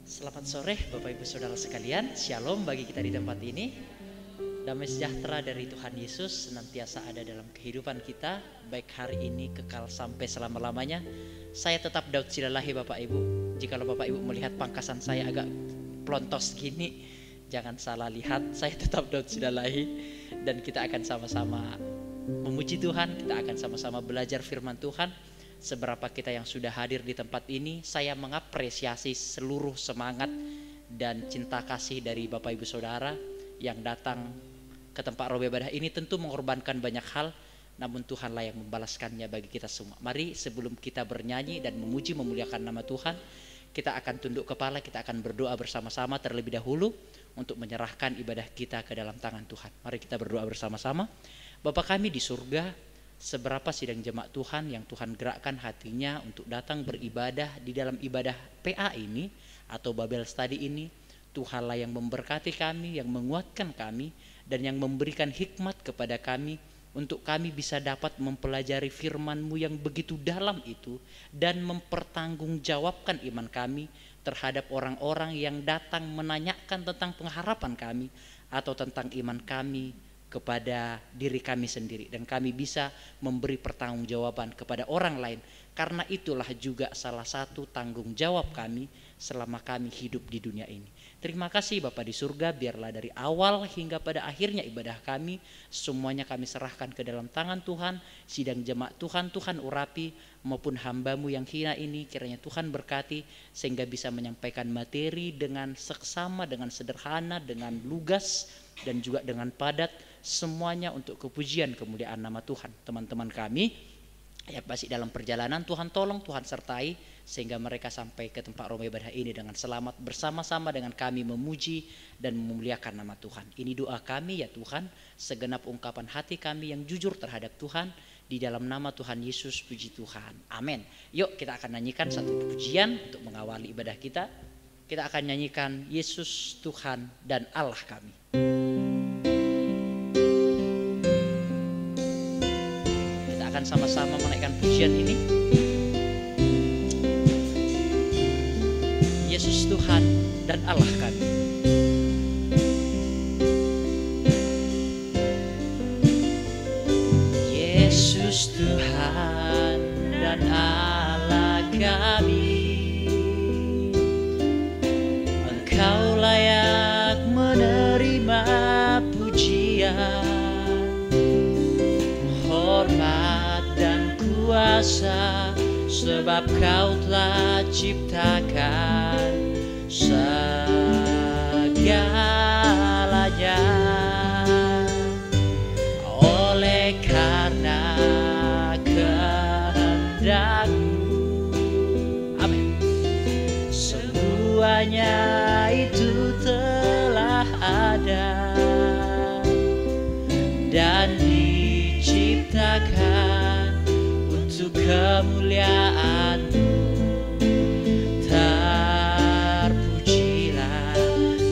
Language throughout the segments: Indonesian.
Selamat sore Bapak Ibu Saudara sekalian, Shalom bagi kita di tempat ini. Damai sejahtera dari Tuhan Yesus senantiasa ada dalam kehidupan kita, baik hari ini kekal sampai selama-lamanya. Saya tetap Daud Silalahi Bapak Ibu. Jikalau Bapak Ibu melihat pangkasan saya agak plontos gini, jangan salah lihat, saya tetap Daud Silalahi. Dan kita akan sama-sama memuji Tuhan, kita akan sama-sama belajar firman Tuhan. Seberapa kita yang sudah hadir di tempat ini, saya mengapresiasi seluruh semangat dan cinta kasih dari Bapak Ibu Saudara yang datang ke tempat roh ibadah ini. Tentu mengorbankan banyak hal, namun Tuhanlah yang membalaskannya bagi kita semua. Mari sebelum kita bernyanyi dan memuji memuliakan nama Tuhan, kita akan tunduk kepala, kita akan berdoa bersama-sama terlebih dahulu untuk menyerahkan ibadah kita ke dalam tangan Tuhan. Mari kita berdoa bersama-sama. Bapa kami di surga, seberapa sidang jemaat Tuhan yang Tuhan gerakkan hatinya untuk datang beribadah di dalam ibadah PA ini atau Babel Study ini. Tuhanlah yang memberkati kami, yang menguatkan kami, dan yang memberikan hikmat kepada kami untuk kami bisa dapat mempelajari firman-Mu yang begitu dalam itu dan mempertanggungjawabkan iman kami terhadap orang-orang yang datang menanyakan tentang pengharapan kami atau tentang iman kami kepada diri kami sendiri, dan kami bisa memberi pertanggungjawaban kepada orang lain. Karena itulah juga salah satu tanggung jawab kami selama kami hidup di dunia ini. Terima kasih Bapa di surga, biarlah dari awal hingga pada akhirnya ibadah kami semuanya kami serahkan ke dalam tangan Tuhan. Sidang jemaat Tuhan, Tuhan urapi, maupun hamba-Mu yang hina ini kiranya Tuhan berkati sehingga bisa menyampaikan materi dengan seksama, dengan sederhana, dengan lugas, dan juga dengan padat, semuanya untuk kepujian kemuliaan nama Tuhan. Teman-teman kami ya pasti dalam perjalanan, Tuhan tolong, Tuhan sertai sehingga mereka sampai ke tempat rumah ibadah ini dengan selamat, bersama-sama dengan kami memuji dan memuliakan nama Tuhan. Ini doa kami ya Tuhan, segenap ungkapan hati kami yang jujur terhadap Tuhan, di dalam nama Tuhan Yesus, puji Tuhan, amin. Yuk kita akan nyanyikan satu pujian untuk mengawali ibadah kita. Kita akan nyanyikan Yesus Tuhan dan Allah kami. Kita akan sama-sama menaikkan pujian ini. Yesus Tuhan dan Allah kami. Yesus Tuhan dan Allah kami, Engkau layak menerima pujian, hormat dan kuasa, sebab Kau telah ciptakan segalanya. Oleh karena kehendak-Mu, amin, semuanya itu telah ada dan diciptakan untuk kemuliaan-Mu. Terpujilah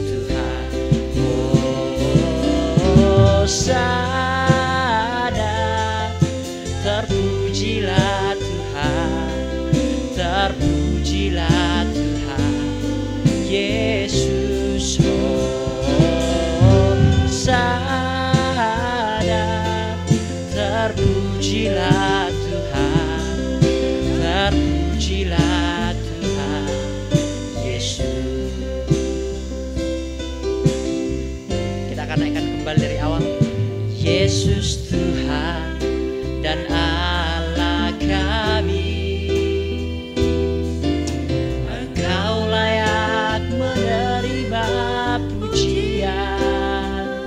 Tuhan, Hosana. Terpujilah Tuhan, terpujilah Tuhan Yesus, Hosana. Terpujilah Tuhan, terpujilah Tuhan Yesus. Kita akan naikkan kembali dari awal. Yesus Tuhan dan Allah kami, Engkau layak menerima pujian,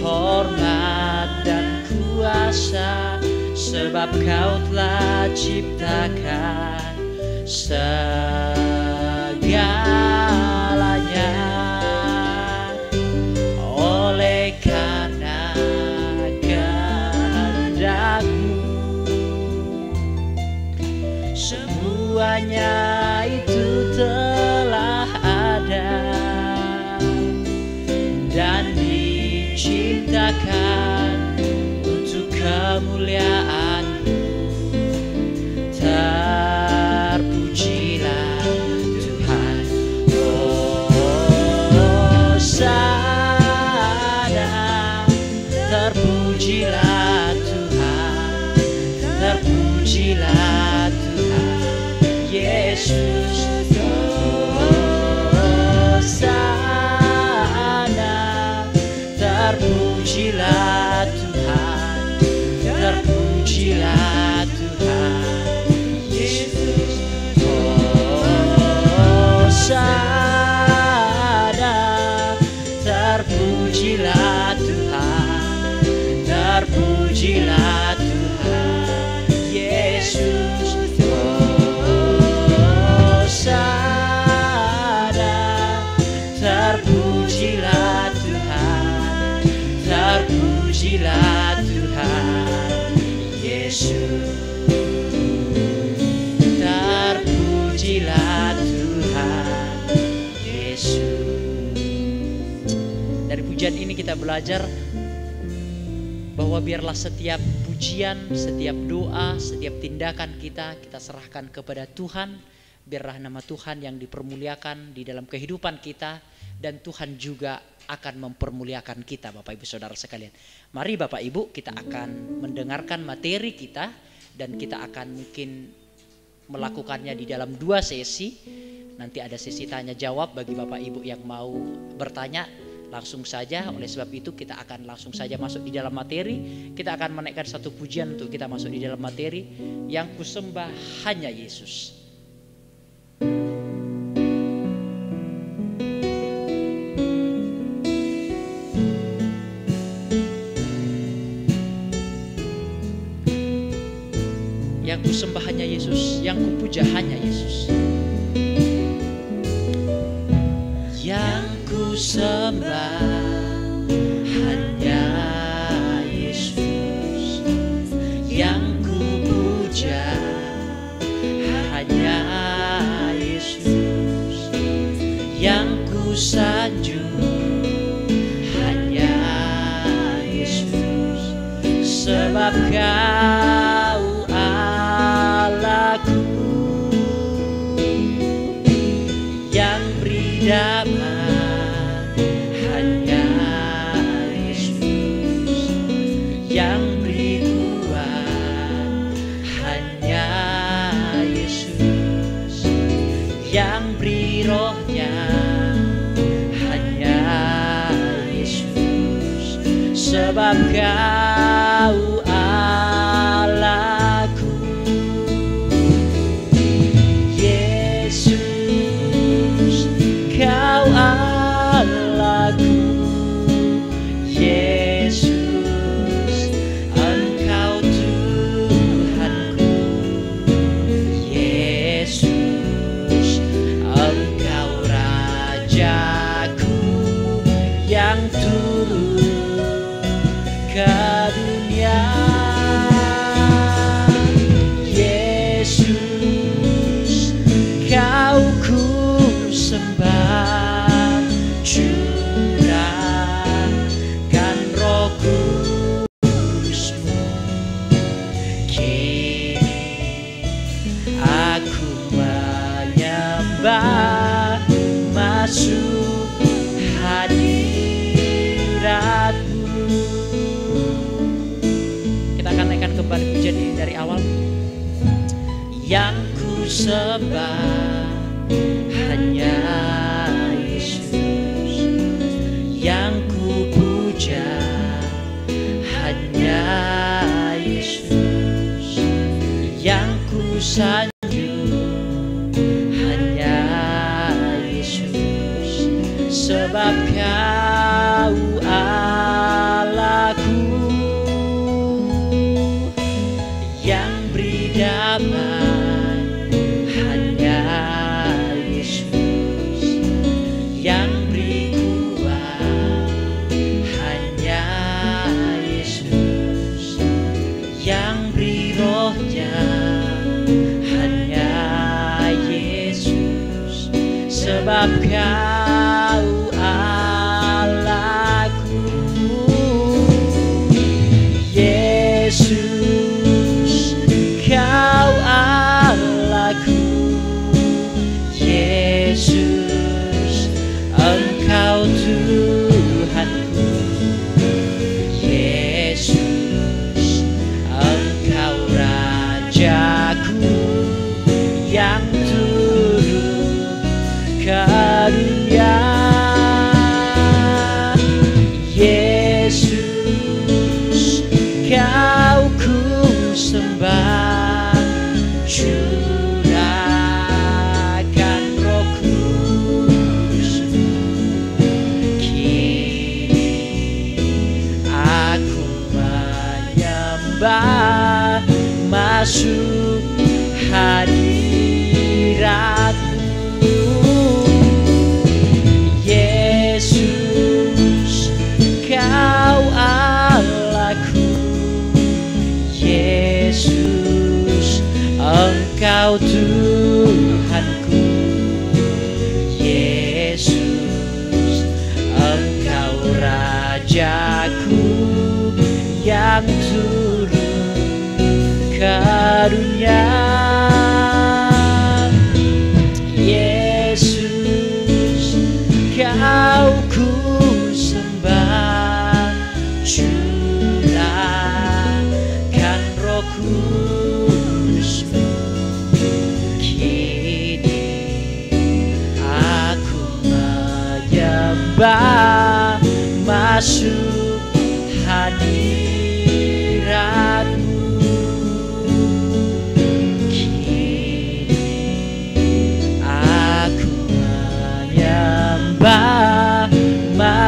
hormat dan kuasa, sebab Kau telah ciptakan segalanya. Oleh karena kehendak-Mu, semuanya itu telah ada dan diciptakan untuk kemuliaan-Mu. Terpujilah Tuhan, Terpujilah Tuhan, terpujilah Tuhan Yesus. Hosana, terpujilah Tuhan, terpujilah Tuhan Yesus. Hosana, terpujilah Tuhan, terpujilah Tuhan Yesus. Terpujilah Tuhan Yesus. Dari pujian ini kita belajar bahwa biarlah setiap pujian, setiap doa, setiap tindakan kita serahkan kepada Tuhan. Biarlah nama Tuhan yang dipermuliakan di dalam kehidupan kita, dan Tuhan juga akan mempermuliakan kita, Bapak Ibu Saudara sekalian. Mari Bapak Ibu, kita akan mendengarkan materi kita, dan kita akan mungkin melakukannya di dalam 2 sesi. Nanti ada sesi tanya jawab bagi Bapak Ibu yang mau bertanya langsung saja. Oleh sebab itu kita akan langsung saja masuk di dalam materi. Kita akan menaikkan satu pujian untuk kita masuk di dalam materi. Yang kusembah hanya Yesus. Yang kusembah hanya Yesus, yang kupuja hanya Yesus. Yang kusembah hanya Yesus, yang kupuja hanya Yesus, yang kusanjung hanya Yesus. Sebab Kau Allahku yang beri damai, hanya Yesus yang beri kuat, hanya Yesus yang beri rohnya, hanya Yesus. Sebab Kau Allahku, Yesus, Kau Allahku, Yesus, Engkau Tuhanku, Yesus, Engkau Rajaku yang turun ke dunia. Yesus, Kau ku sembah, curahkan Roh Kudus-Mu. Kini aku menyembah, masuk hadirat-Mu. Kita akan naikkan kembali pujian ini dari awal. Yang ku sembah hanya Yesus, yang ku puja hanya Yesus, yang ku sanjung hanya Yesus. Sebab Kau Allahku yang beri damai, hanya Yesus yang beri kuat, hanya Yesus yang beri rohnya, hanya Yesus. Sebab Kau Allahku, Yesus, Kau Allahku, Yesus, Engkau Tuhanku, Yesus, Engkau Rajaku yang turun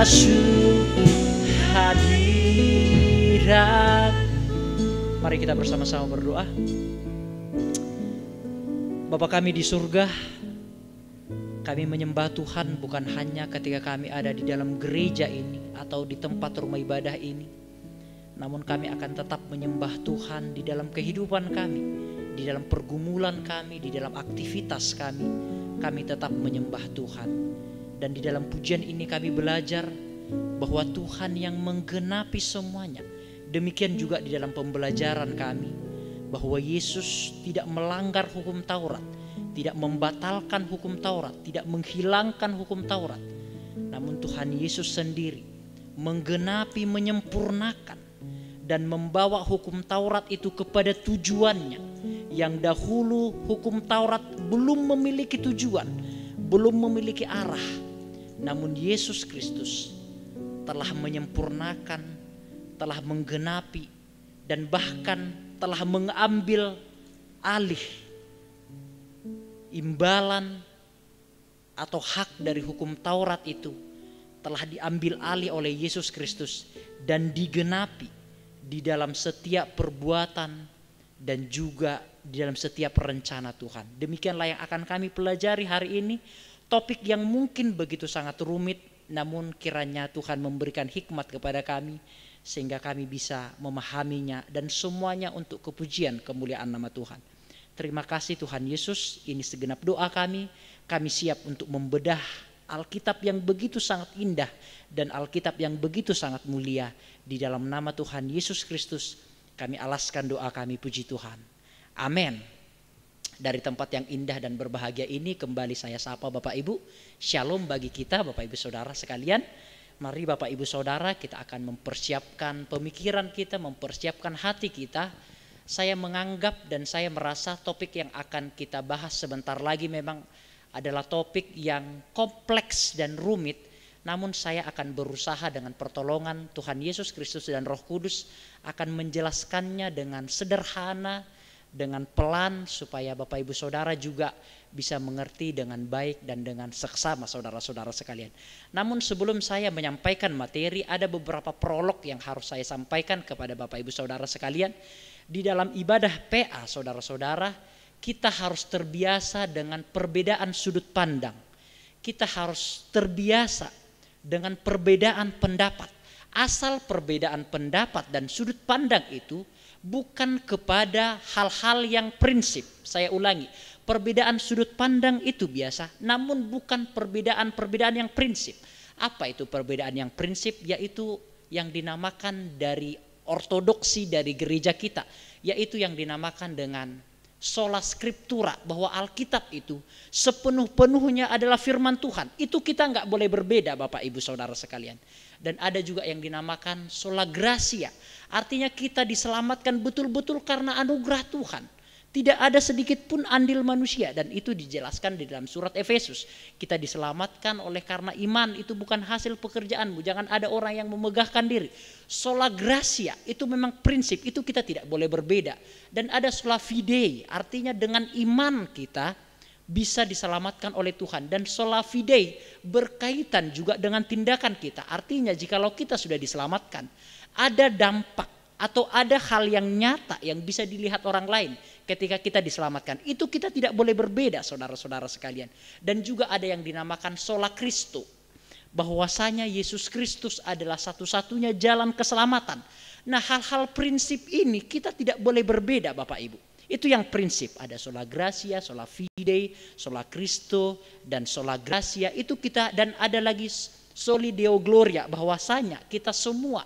masuk hadirat. Mari kita bersama-sama berdoa. Bapa kami di surga, kami menyembah Tuhan bukan hanya ketika kami ada di dalam gereja ini atau di tempat rumah ibadah ini, namun kami akan tetap menyembah Tuhan di dalam kehidupan kami, di dalam pergumulan kami, di dalam aktivitas kami tetap menyembah Tuhan. Dan di dalam pujian ini kami belajar bahwa Tuhan yang menggenapi semuanya. Demikian juga di dalam pembelajaran kami, bahwa Yesus tidak melanggar hukum Taurat, tidak membatalkan hukum Taurat, tidak menghilangkan hukum Taurat. Namun Tuhan Yesus sendiri menggenapi, menyempurnakan, dan membawa hukum Taurat itu kepada tujuannya. Yang dahulu hukum Taurat belum memiliki tujuan, belum memiliki arah. Namun Yesus Kristus telah menyempurnakan, telah menggenapi, dan bahkan telah mengambil alih imbalan atau hak dari hukum Taurat itu, telah diambil alih oleh Yesus Kristus dan digenapi di dalam setiap perbuatan dan juga di dalam setiap rencana Tuhan. Demikianlah yang akan kami pelajari hari ini. Topik yang mungkin begitu sangat rumit, namun kiranya Tuhan memberikan hikmat kepada kami sehingga kami bisa memahaminya, dan semuanya untuk kepujian kemuliaan nama Tuhan. Terima kasih Tuhan Yesus, ini segenap doa kami. Kami siap untuk membedah Alkitab yang begitu sangat indah dan Alkitab yang begitu sangat mulia. Di dalam nama Tuhan Yesus Kristus kami alaskan doa kami, puji Tuhan. Amin. Dari tempat yang indah dan berbahagia ini kembali saya sapa Bapak Ibu. Shalom bagi kita Bapak Ibu Saudara sekalian. Mari Bapak Ibu Saudara, kita akan mempersiapkan pemikiran kita, mempersiapkan hati kita. Saya menganggap dan saya merasa topik yang akan kita bahas sebentar lagi memang adalah topik yang kompleks dan rumit. Namun saya akan berusaha dengan pertolongan Tuhan Yesus Kristus dan Roh Kudus akan menjelaskannya dengan sederhana, dengan pelan, supaya Bapak Ibu Saudara juga bisa mengerti dengan baik dan dengan seksama saudara-saudara sekalian. Namun sebelum saya menyampaikan materi, ada beberapa prolog yang harus saya sampaikan kepada Bapak Ibu Saudara sekalian. Di dalam ibadah PA saudara-saudara, kita harus terbiasa dengan perbedaan sudut pandang. Kita harus terbiasa dengan perbedaan pendapat. Asal perbedaan pendapat dan sudut pandang itu bukan kepada hal-hal yang prinsip. Saya ulangi, perbedaan sudut pandang itu biasa, namun bukan perbedaan yang prinsip. Apa itu perbedaan yang prinsip? Yaitu yang dinamakan dari ortodoksi dari gereja kita, yaitu yang dinamakan dengan sola scriptura, bahwa Alkitab itu sepenuh-penuhnya adalah firman Tuhan. Itu kita nggak boleh berbeda Bapak Ibu Saudara sekalian. Dan ada juga yang dinamakan sola gratia, artinya kita diselamatkan betul-betul karena anugerah Tuhan. Tidak ada sedikit pun andil manusia, dan itu dijelaskan di dalam surat Efesus. Kita diselamatkan oleh karena iman, itu bukan hasil pekerjaanmu. Jangan ada orang yang memegahkan diri. Sola gratia itu memang prinsip, itu kita tidak boleh berbeda. Dan ada sola fidei, artinya dengan iman kita bisa diselamatkan oleh Tuhan. Dan sola fidei berkaitan juga dengan tindakan kita. Artinya jikalau kita sudah diselamatkan, ada dampak atau ada hal yang nyata yang bisa dilihat orang lain ketika kita diselamatkan. Itu kita tidak boleh berbeda saudara-saudara sekalian. Dan juga ada yang dinamakan sola Christo, bahwasanya Yesus Kristus adalah satu-satunya jalan keselamatan. Nah, hal-hal prinsip ini kita tidak boleh berbeda Bapak Ibu. Itu yang prinsip, ada sola gratia, sola fidei, sola Christo, dan sola gratia itu kita. Dan ada lagi soli deo gloria, bahwasanya kita semua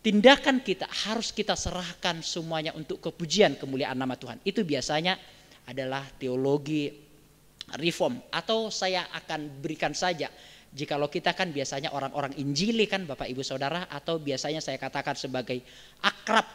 tindakan kita harus kita serahkan semuanya untuk kepujian kemuliaan nama Tuhan. Itu biasanya adalah teologi reform, atau saya akan berikan saja, jikalau kita kan biasanya orang-orang Injili kan Bapak Ibu Saudara, atau biasanya saya katakan sebagai akrab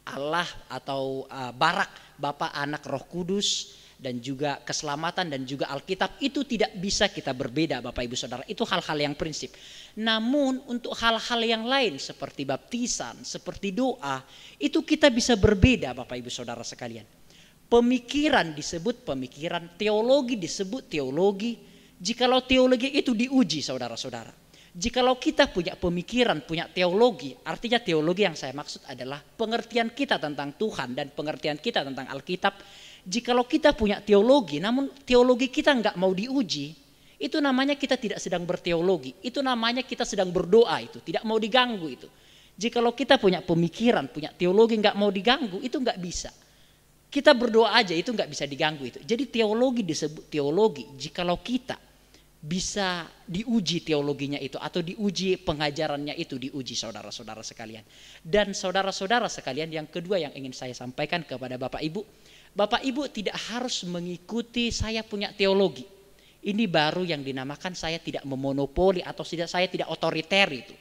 Allah atau Barak, Bapa, Anak, Roh Kudus, dan juga keselamatan dan juga Alkitab. Itu tidak bisa kita berbeda Bapak Ibu Saudara. Itu hal-hal yang prinsip. Namun untuk hal-hal yang lain seperti baptisan, seperti doa, itu kita bisa berbeda Bapak Ibu Saudara sekalian. Pemikiran disebut pemikiran, teologi disebut teologi. Jikalau teologi itu diuji saudara-saudara. Jikalau kita punya pemikiran, punya teologi, artinya teologi yang saya maksud adalah pengertian kita tentang Tuhan dan pengertian kita tentang Alkitab. Jikalau kita punya teologi, namun teologi kita nggak mau diuji, itu namanya kita tidak sedang berteologi. Itu namanya kita sedang berdoa, itu tidak mau diganggu itu. Jikalau kita punya pemikiran, punya teologi nggak mau diganggu, itu nggak bisa. Kita berdoa aja itu nggak bisa diganggu itu. Jadi teologi disebut teologi jikalau kita bisa diuji teologinya itu atau diuji pengajarannya itu, diuji saudara-saudara sekalian. Dan saudara-saudara sekalian, yang kedua yang ingin saya sampaikan kepada Bapak Ibu, Bapak Ibu tidak harus mengikuti saya punya teologi. Ini baru yang dinamakan saya tidak memonopoli atau saya tidak otoriter itu,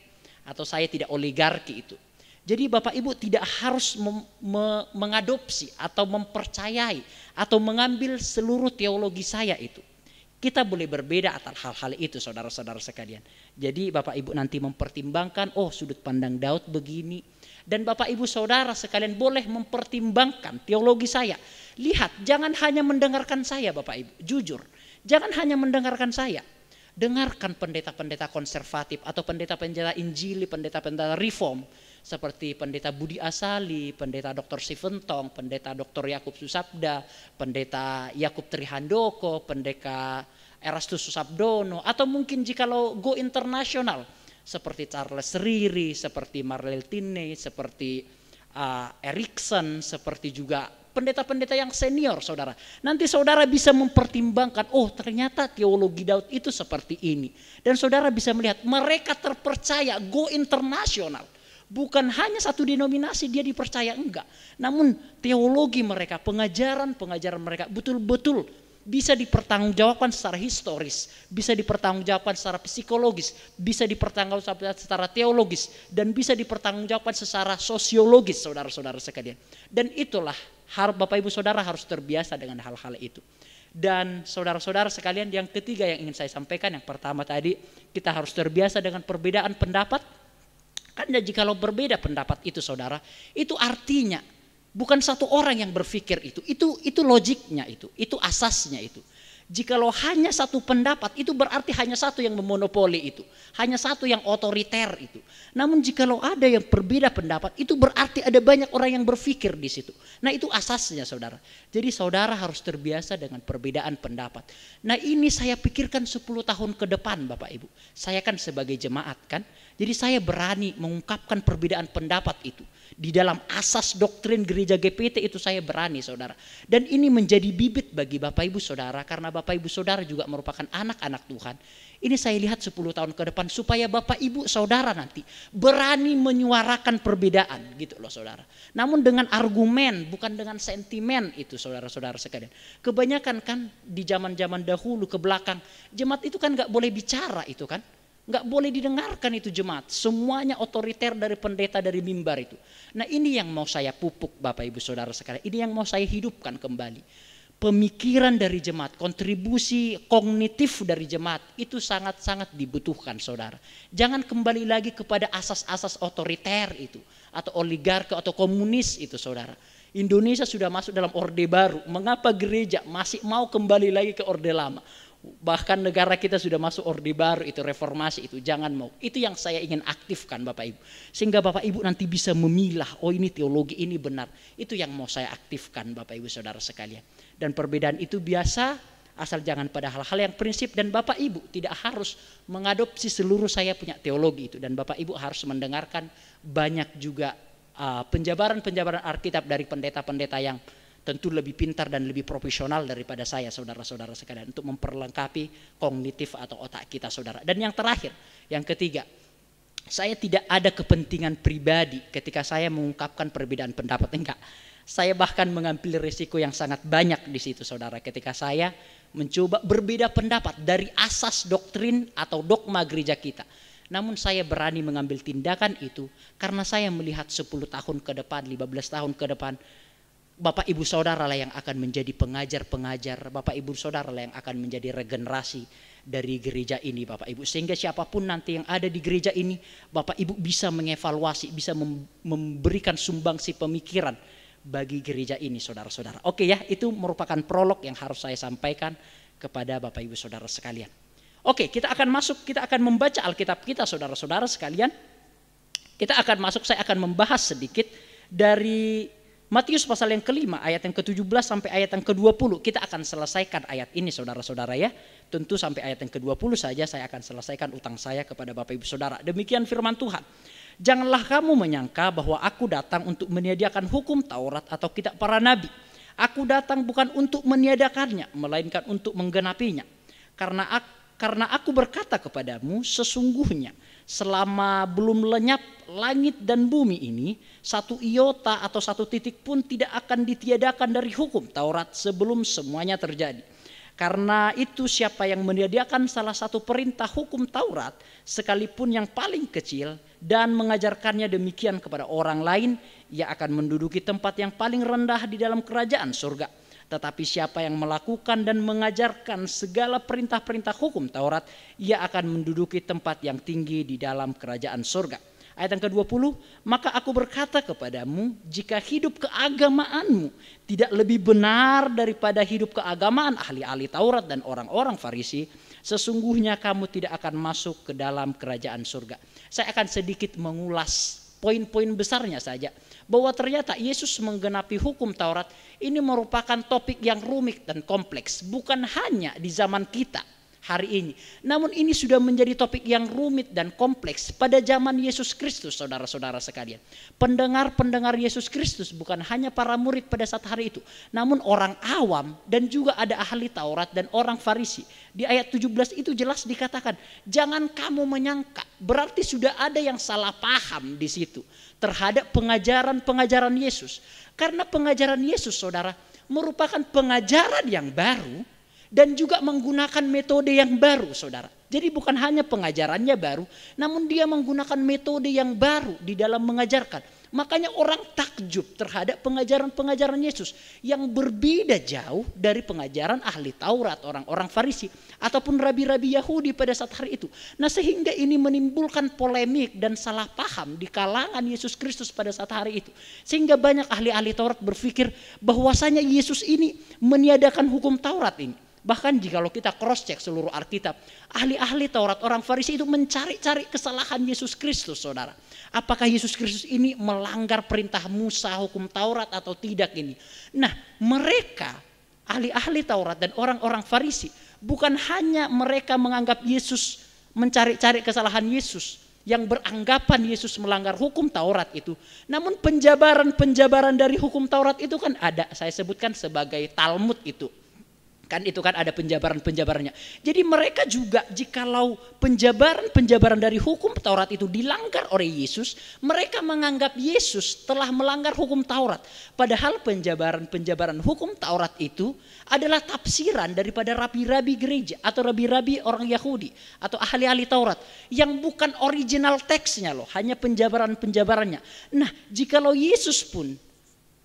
atau saya tidak oligarki itu. Jadi Bapak Ibu tidak harus mengadopsi atau mempercayai atau mengambil seluruh teologi saya itu. Kita boleh berbeda atas hal-hal itu saudara-saudara sekalian. Jadi Bapak Ibu nanti mempertimbangkan, oh sudut pandang Daud begini. Dan Bapak Ibu saudara sekalian boleh mempertimbangkan teologi saya. Lihat, jangan hanya mendengarkan saya Bapak Ibu, jujur. Jangan hanya mendengarkan saya. Dengarkan pendeta-pendeta konservatif atau pendeta-pendeta Injili, pendeta-pendeta reform. Seperti pendeta Budi Asali, pendeta Dr. Siventong, pendeta Dr. Yakub Susabda, pendeta Yakub Trihandoko, pendeta Erastus Susabdono, atau mungkin jikalau go internasional seperti Charles Riri, seperti Marlel Tine, seperti Erikson, seperti juga pendeta-pendeta yang senior saudara. Nanti saudara bisa mempertimbangkan, oh ternyata teologi Daud itu seperti ini. Dan saudara bisa melihat mereka terpercaya go internasional. Bukan hanya satu denominasi dia dipercaya, enggak. Namun teologi mereka, pengajaran mereka betul-betul bisa dipertanggungjawabkan secara historis, bisa dipertanggungjawabkan secara psikologis, bisa dipertanggungjawabkan secara teologis, dan bisa dipertanggungjawabkan secara sosiologis saudara-saudara sekalian. Dan itulah Bapak Ibu Saudara harus terbiasa dengan hal-hal itu. Dan saudara-saudara sekalian, yang ketiga yang ingin saya sampaikan, yang pertama tadi kita harus terbiasa dengan perbedaan pendapat. Karena jikalau berbeda pendapat itu saudara, itu artinya bukan satu orang yang berpikir itu logiknya itu asasnya itu. Jikalau hanya satu pendapat itu berarti hanya satu yang memonopoli itu, hanya satu yang otoriter itu. Namun jikalau ada yang berbeda pendapat itu berarti ada banyak orang yang berpikir di situ. Nah itu asasnya saudara. Jadi saudara harus terbiasa dengan perbedaan pendapat. Nah ini saya pikirkan 10 tahun ke depan Bapak Ibu. Saya kan sebagai jemaat kan. Jadi saya berani mengungkapkan perbedaan pendapat itu. Di dalam asas doktrin gereja GPT itu saya berani saudara. Dan ini menjadi bibit bagi Bapak Ibu Saudara. Karena Bapak Ibu Saudara juga merupakan anak-anak Tuhan. Ini saya lihat 10 tahun ke depan supaya Bapak Ibu Saudara nanti berani menyuarakan perbedaan gitu loh saudara. Namun dengan argumen bukan dengan sentimen itu saudara-saudara sekalian. Kebanyakan kan di zaman-zaman dahulu ke belakang jemaat itu kan gak boleh bicara itu kan. Nggak boleh didengarkan itu jemaat. Semuanya otoriter dari pendeta dari mimbar itu. Nah ini yang mau saya pupuk Bapak Ibu Saudara sekalian. Ini yang mau saya hidupkan kembali. Pemikiran dari jemaat, kontribusi kognitif dari jemaat itu sangat-sangat dibutuhkan saudara. Jangan kembali lagi kepada asas-asas otoriter itu. Atau oligarki atau komunis itu saudara. Indonesia sudah masuk dalam orde baru. Mengapa gereja masih mau kembali lagi ke orde lama? Bahkan negara kita sudah masuk orde baru itu, reformasi itu, jangan mau. Itu yang saya ingin aktifkan Bapak Ibu. Sehingga Bapak Ibu nanti bisa memilah, oh ini teologi ini benar. Itu yang mau saya aktifkan Bapak Ibu Saudara sekalian. Dan perbedaan itu biasa, asal jangan pada hal-hal yang prinsip. Dan Bapak Ibu tidak harus mengadopsi seluruh saya punya teologi itu. Dan Bapak Ibu harus mendengarkan banyak juga penjabaran-penjabaran Alkitab dari pendeta-pendeta yang tentu lebih pintar dan lebih profesional daripada saya saudara-saudara sekalian untuk memperlengkapi kognitif atau otak kita saudara. Dan yang terakhir, yang ketiga, saya tidak ada kepentingan pribadi ketika saya mengungkapkan perbedaan pendapat, enggak. Saya bahkan mengambil risiko yang sangat banyak di situ saudara ketika saya mencoba berbeda pendapat dari asas doktrin atau dogma gereja kita. Namun saya berani mengambil tindakan itu karena saya melihat 10 tahun ke depan, 15 tahun ke depan, Bapak Ibu Saudara lah yang akan menjadi pengajar-pengajar. Bapak Ibu Saudara lah yang akan menjadi regenerasi dari gereja ini Bapak Ibu. Sehingga siapapun nanti yang ada di gereja ini, Bapak Ibu bisa mengevaluasi, bisa memberikan sumbangsi pemikiran bagi gereja ini saudara-saudara. Oke ya, itu merupakan prolog yang harus saya sampaikan kepada Bapak Ibu Saudara sekalian. Oke, kita akan membaca Alkitab kita saudara-saudara sekalian. Kita akan masuk, saya akan membahas sedikit dari Matius pasal yang kelima ayat yang ke-17 sampai ayat yang ke-20. Kita akan selesaikan ayat ini saudara-saudara ya. Tentu sampai ayat yang ke-20 saja saya akan selesaikan utang saya kepada Bapak Ibu Saudara. Demikian firman Tuhan. Janganlah kamu menyangka bahwa aku datang untuk menyediakan hukum Taurat atau kitab para nabi. Aku datang bukan untuk meniadakannya, melainkan untuk menggenapinya. Karena aku berkata kepadamu, sesungguhnya selama belum lenyap langit dan bumi ini, satu iota atau satu titik pun tidak akan ditiadakan dari hukum Taurat sebelum semuanya terjadi. Karena itu siapa yang menyediakan salah satu perintah hukum Taurat, sekalipun yang paling kecil, dan mengajarkannya demikian kepada orang lain, ia akan menduduki tempat yang paling rendah di dalam kerajaan surga. Tetapi siapa yang melakukan dan mengajarkan segala perintah-perintah hukum Taurat, ia akan menduduki tempat yang tinggi di dalam kerajaan surga. Ayat yang ke-20, maka aku berkata kepadamu, jika hidup keagamaanmu tidak lebih benar daripada hidup keagamaan ahli-ahli Taurat dan orang-orang Farisi, sesungguhnya kamu tidak akan masuk ke dalam kerajaan surga. Saya akan sedikit mengulas poin-poin besarnya saja, bahwa ternyata Yesus menggenapi hukum Taurat ini merupakan topik yang rumit dan kompleks, bukan hanya di zaman kita hari ini, namun ini sudah menjadi topik yang rumit dan kompleks pada zaman Yesus Kristus, saudara-saudara sekalian. Pendengar-pendengar Yesus Kristus bukan hanya para murid pada saat hari itu, namun orang awam dan juga ada ahli Taurat dan orang Farisi. Di ayat 17 itu jelas dikatakan, jangan kamu menyangka, berarti sudah ada yang salah paham di situ terhadap pengajaran-pengajaran Yesus. Karena pengajaran Yesus, saudara, merupakan pengajaran yang baru dan juga menggunakan metode yang baru, saudara. Jadi bukan hanya pengajarannya baru, namun dia menggunakan metode yang baru di dalam mengajarkan. Makanya orang takjub terhadap pengajaran-pengajaran Yesus yang berbeda jauh dari pengajaran ahli Taurat, orang-orang Farisi, ataupun rabi-rabi Yahudi pada saat hari itu. Nah, sehingga ini menimbulkan polemik dan salah paham di kalangan Yesus Kristus pada saat hari itu. Sehingga banyak ahli-ahli Taurat berpikir bahwasanya Yesus ini meniadakan hukum Taurat ini. Bahkan jikalau kita cross check seluruh Alkitab, ahli-ahli Taurat, orang Farisi itu mencari-cari kesalahan Yesus Kristus, saudara. Apakah Yesus Kristus ini melanggar perintah Musa, hukum Taurat atau tidak ini? Nah, mereka ahli-ahli Taurat dan orang-orang Farisi, bukan hanya mereka menganggap Yesus, mencari-cari kesalahan Yesus yang beranggapan Yesus melanggar hukum Taurat itu, namun penjabaran-penjabaran dari hukum Taurat itu kan ada, saya sebutkan sebagai Talmud itu. Kan itu kan ada penjabaran-penjabarannya. Jadi mereka juga jikalau penjabaran-penjabaran dari hukum Taurat itu dilanggar oleh Yesus, mereka menganggap Yesus telah melanggar hukum Taurat. Padahal penjabaran-penjabaran hukum Taurat itu adalah tafsiran daripada rabi-rabi gereja atau rabi-rabi orang Yahudi atau ahli-ahli Taurat yang bukan original teksnya loh, hanya penjabaran-penjabarannya. Nah, jikalau Yesus pun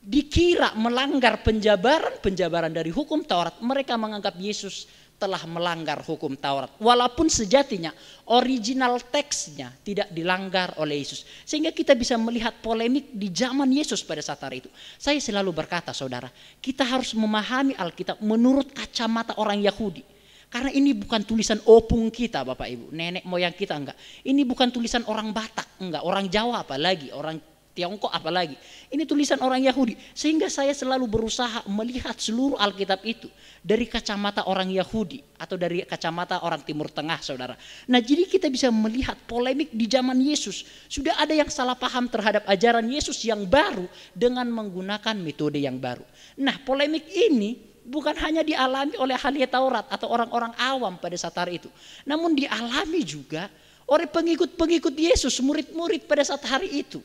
dikira melanggar penjabaran-penjabaran dari hukum Taurat, mereka menganggap Yesus telah melanggar hukum Taurat. Walaupun sejatinya original teksnya tidak dilanggar oleh Yesus. Sehingga kita bisa melihat polemik di zaman Yesus pada saat hari itu. Saya selalu berkata, saudara, kita harus memahami Alkitab menurut kacamata orang Yahudi. Karena ini bukan tulisan opung kita, Bapak Ibu, nenek moyang kita, enggak. Ini bukan tulisan orang Batak, enggak, orang Jawa apalagi, orang Tiongkok apalagi. Ini tulisan orang Yahudi. Sehingga saya selalu berusaha melihat seluruh Alkitab itu dari kacamata orang Yahudi atau dari kacamata orang Timur Tengah, saudara. Nah, jadi kita bisa melihat polemik di zaman Yesus. Sudah ada yang salah paham terhadap ajaran Yesus yang baru dengan menggunakan metode yang baru. Nah, polemik ini bukan hanya dialami oleh ahli Taurat atau orang-orang awam pada saat hari itu, namun dialami juga oleh pengikut-pengikut Yesus, murid-murid pada saat hari itu.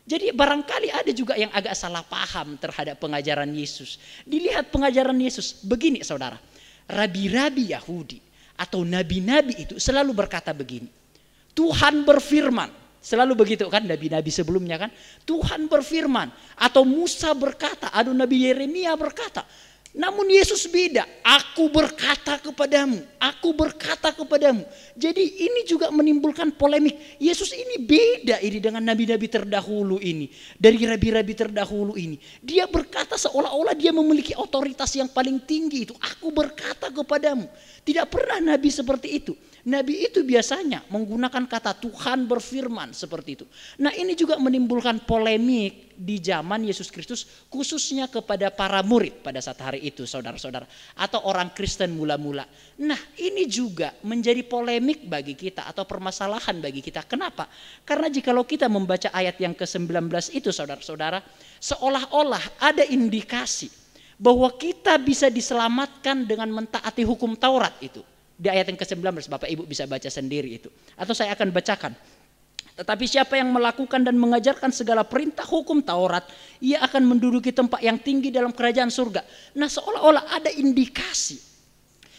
Jadi barangkali ada juga yang agak salah paham terhadap pengajaran Yesus. Dilihat pengajaran Yesus begini, saudara. Rabi-rabi Yahudi atau nabi-nabi itu selalu berkata begini, Tuhan berfirman. Selalu begitu kan, nabi-nabi sebelumnya kan, Tuhan berfirman. Atau Musa berkata, atau Nabi Yeremia berkata. Namun Yesus beda. Aku berkata kepadamu, aku berkata kepadamu. Jadi ini juga menimbulkan polemik. Yesus ini beda ini dengan nabi-nabi terdahulu ini. Dari rabi-rabi terdahulu ini. Dia berkata seolah-olah dia memiliki otoritas yang paling tinggi itu. Aku berkata kepadamu. Tidak pernah nabi seperti itu. Nabi itu biasanya menggunakan kata Tuhan berfirman seperti itu. Nah ini juga menimbulkan polemik di zaman Yesus Kristus, khususnya kepada para murid pada saat hari itu, saudara-saudara, atau orang Kristen mula-mula. Nah ini juga menjadi polemik bagi kita atau permasalahan bagi kita. Kenapa? Karena jikalau kita membaca ayat yang ke-19 itu, saudara-saudara, seolah-olah ada indikasi bahwa kita bisa diselamatkan dengan mentaati hukum Taurat itu. Di ayat yang ke-19, Bapak Ibu bisa baca sendiri itu. Atau saya akan bacakan. Tetapi siapa yang melakukan dan mengajarkan segala perintah hukum Taurat, ia akan menduduki tempat yang tinggi dalam kerajaan surga. Nah seolah-olah ada indikasi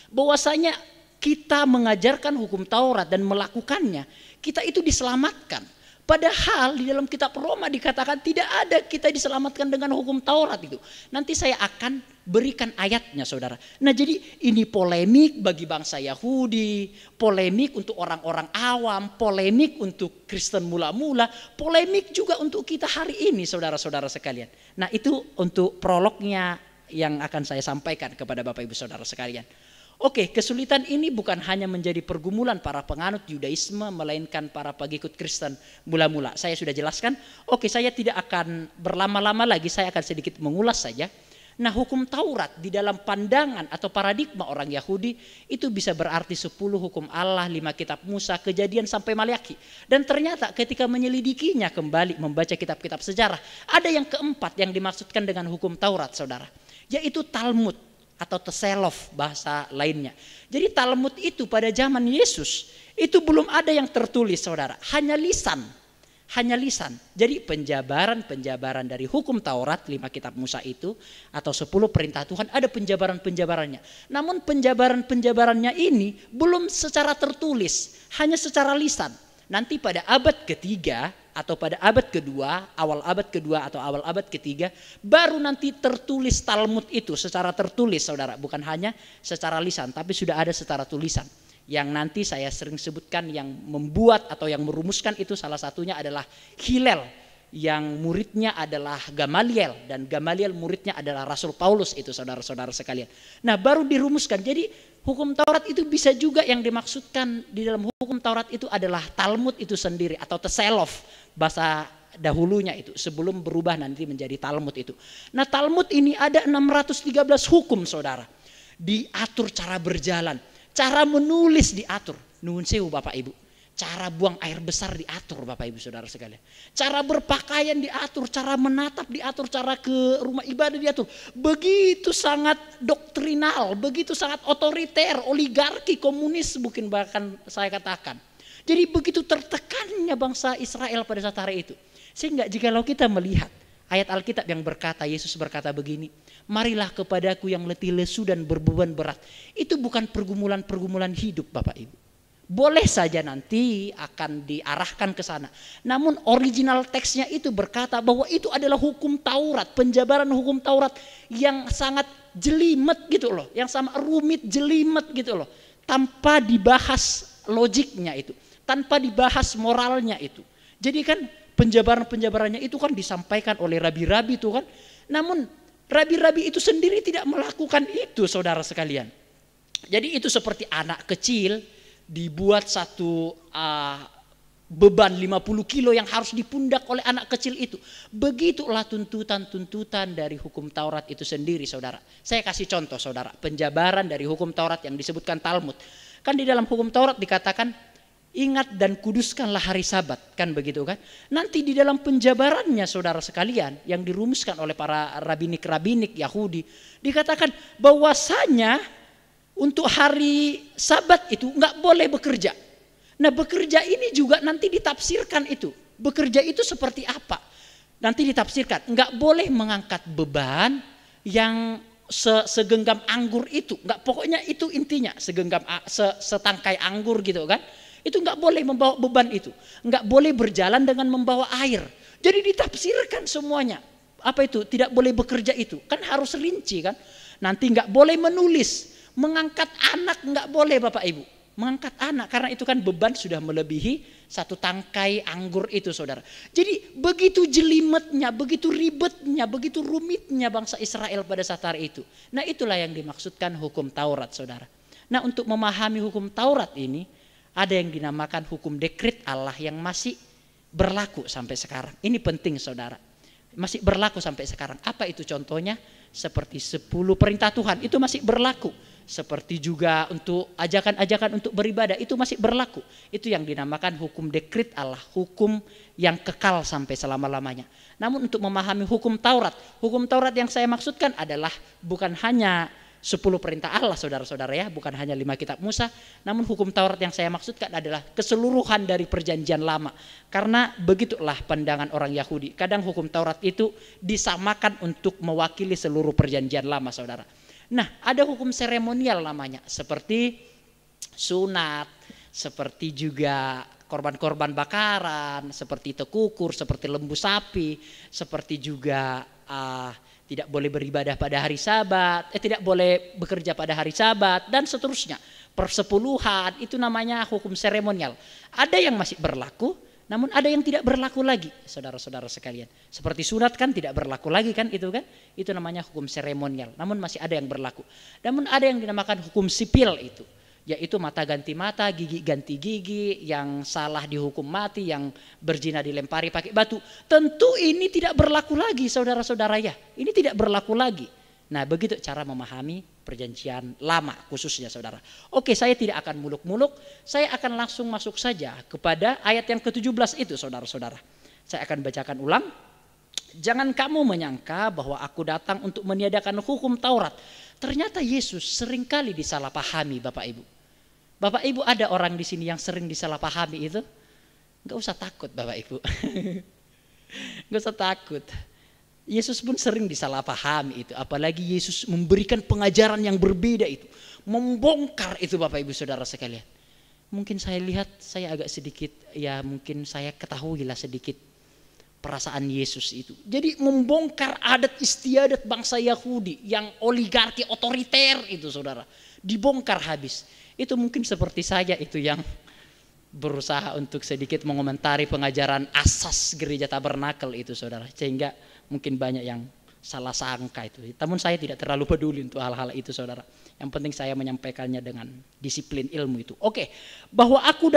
bahwasanya kita mengajarkan hukum Taurat dan melakukannya, kita itu diselamatkan. Padahal di dalam kitab Roma dikatakan tidak ada kita diselamatkan dengan hukum Taurat itu. Nanti saya akan berikan ayatnya, saudara. Nah jadi ini polemik bagi bangsa Yahudi, polemik untuk orang-orang awam, polemik untuk Kristen mula-mula, polemik juga untuk kita hari ini, saudara-saudara sekalian. Nah itu untuk prolognya yang akan saya sampaikan kepada Bapak Ibu Saudara sekalian. Oke, kesulitan ini bukan hanya menjadi pergumulan para penganut Yudaisme, melainkan para pengikut Kristen mula-mula. Saya sudah jelaskan. Oke, saya tidak akan berlama-lama lagi, saya akan sedikit mengulas saja. Nah, hukum Taurat di dalam pandangan atau paradigma orang Yahudi itu bisa berarti 10 hukum Allah, 5 kitab Musa, Kejadian sampai Maliaki. Dan ternyata ketika menyelidikinya kembali, membaca kitab-kitab sejarah, ada yang keempat yang dimaksudkan dengan hukum Taurat, saudara, yaitu Talmud atau Teselof bahasa lainnya. Jadi Talmud itu pada zaman Yesus itu belum ada yang tertulis, saudara, hanya lisan. Hanya lisan. Jadi penjabaran dari hukum Taurat 5 kitab Musa itu atau 10 perintah Tuhan, ada penjabarannya. Namun penjabarannya ini belum secara tertulis, hanya secara lisan. Nanti pada abad ketiga atau pada abad kedua, awal abad ketiga, baru nanti tertulis Talmud itu secara tertulis, saudara. Bukan hanya secara lisan, tapi sudah ada secara tulisan. Yang nanti saya sering sebutkan yang membuat atau yang merumuskan itu salah satunya adalah Hillel, yang muridnya adalah Gamaliel, dan Gamaliel muridnya adalah Rasul Paulus itu, saudara-saudara sekalian. Nah baru dirumuskan. Jadi hukum Taurat itu bisa juga yang dimaksudkan di dalam hukum Taurat itu adalah Talmud itu sendiri atau Teselof bahasa dahulunya itu, sebelum berubah nanti menjadi Talmud itu. Nah Talmud ini ada 613 hukum, saudara. Diatur cara berjalan, cara menulis diatur. Nuhun sewu Bapak Ibu. Cara buang air besar diatur, Bapak Ibu Saudara sekalian. Cara berpakaian diatur, cara menatap diatur, cara ke rumah ibadah diatur. Begitu sangat doktrinal, begitu sangat otoriter, oligarki, komunis mungkin bahkan saya katakan. Jadi begitu tertekannya bangsa Israel pada saat hari itu. Sehingga jikalau kita melihat ayat Alkitab yang berkata, Yesus berkata begini, marilah kepadaku yang letih lesu dan berbeban berat. Itu bukan pergumulan-pergumulan hidup, Bapak Ibu. Boleh saja nanti akan diarahkan ke sana. Namun original teksnya itu berkata bahwa itu adalah hukum Taurat, penjabaran hukum Taurat yang sangat jelimet gitu loh, yang sama rumit jelimet gitu loh, tanpa dibahas logiknya itu, tanpa dibahas moralnya itu. Jadi kan penjabaran-penjabarannya itu kan disampaikan oleh rabi-rabi itu kan. Namun rabi-rabi itu sendiri tidak melakukan itu, saudara sekalian. Jadi itu seperti anak kecil dibuat satu beban 50 kilo yang harus dipundak oleh anak kecil itu. Begitulah tuntutan-tuntutan dari hukum Taurat itu sendiri, saudara. Saya kasih contoh, saudara, penjabaran dari hukum Taurat yang disebutkan Talmud. Kan di dalam hukum Taurat dikatakan ingat dan kuduskanlah hari Sabat, kan begitu kan? Nanti di dalam penjabarannya, saudara sekalian, yang dirumuskan oleh para rabinik-rabinik Yahudi, dikatakan bahwasanya untuk hari Sabat itu nggak boleh bekerja. Nah bekerja ini juga nanti ditafsirkan itu. Bekerja itu seperti apa? Nanti ditafsirkan. Nggak boleh mengangkat beban yang segenggam anggur itu. Nggak, pokoknya itu intinya. Segenggam setangkai anggur gitu kan. Itu nggak boleh membawa beban itu. Nggak boleh berjalan dengan membawa air. Jadi ditafsirkan semuanya. Apa itu? Tidak boleh bekerja itu. Kan harus rinci kan. Nanti nggak boleh menulis, mengangkat anak nggak boleh Bapak Ibu. Mengangkat anak karena itu kan beban sudah melebihi satu tangkai anggur itu saudara. Jadi begitu jelimetnya, begitu ribetnya, begitu rumitnya bangsa Israel pada saat hari itu. Nah itulah yang dimaksudkan hukum Taurat saudara. Nah untuk memahami hukum Taurat ini ada yang dinamakan hukum dekret Allah yang masih berlaku sampai sekarang. Ini penting saudara. Masih berlaku sampai sekarang. Apa itu contohnya? Seperti 10 perintah Tuhan itu masih berlaku. Seperti juga untuk ajakan-ajakan untuk beribadah itu masih berlaku. Itu yang dinamakan hukum dekret Allah. Hukum yang kekal sampai selama-lamanya. Namun untuk memahami hukum Taurat yang saya maksudkan adalah bukan hanya 10 perintah Allah saudara-saudara ya, bukan hanya 5 kitab Musa, namun hukum Taurat yang saya maksudkan adalah keseluruhan dari perjanjian lama. Karena begitulah pandangan orang Yahudi. Kadang hukum Taurat itu disamakan untuk mewakili seluruh perjanjian lama saudara. Nah ada hukum seremonial namanya, seperti sunat, seperti juga korban-korban bakaran, seperti tekukur, seperti lembu sapi, seperti juga tidak boleh beribadah pada hari Sabat, tidak boleh bekerja pada hari Sabat dan seterusnya. Persepuluhan itu namanya hukum seremonial. Ada yang masih berlaku, namun ada yang tidak berlaku lagi, saudara-saudara sekalian. Seperti sunat kan tidak berlaku lagi kan itu kan? Itu namanya hukum seremonial. Namun masih ada yang berlaku. Namun ada yang dinamakan hukum sipil itu. Yaitu mata ganti mata, gigi ganti gigi, yang salah dihukum mati, yang berzina dilempari pakai batu. Tentu ini tidak berlaku lagi saudara-saudara ya. Ini tidak berlaku lagi. Nah begitu cara memahami perjanjian lama khususnya saudara. Oke, saya tidak akan muluk-muluk. Saya akan langsung masuk saja kepada ayat yang ke-17 itu saudara-saudara. Saya akan bacakan ulang. Jangan kamu menyangka bahwa aku datang untuk meniadakan hukum Taurat. Ternyata Yesus seringkali disalahpahami Bapak Ibu. Bapak Ibu ada orang di sini yang sering disalahpahami itu? Enggak usah takut Bapak Ibu. Enggak usah takut. Yesus pun sering disalahpahami itu. Apalagi Yesus memberikan pengajaran yang berbeda itu. Membongkar itu Bapak Ibu Saudara sekalian. Mungkin saya lihat, saya agak sedikit, ya mungkin saya ketahuilah sedikit perasaan Yesus itu. Jadi membongkar adat istiadat bangsa Yahudi yang oligarki otoriter itu saudara. Dibongkar habis. Itu mungkin seperti saya itu yang berusaha untuk sedikit mengomentari pengajaran asas gereja tabernakel itu saudara. Sehingga mungkin banyak yang salah sangka itu. Namun saya tidak terlalu peduli untuk hal-hal itu saudara. Yang penting saya menyampaikannya dengan disiplin ilmu itu. Oke, bahwa aku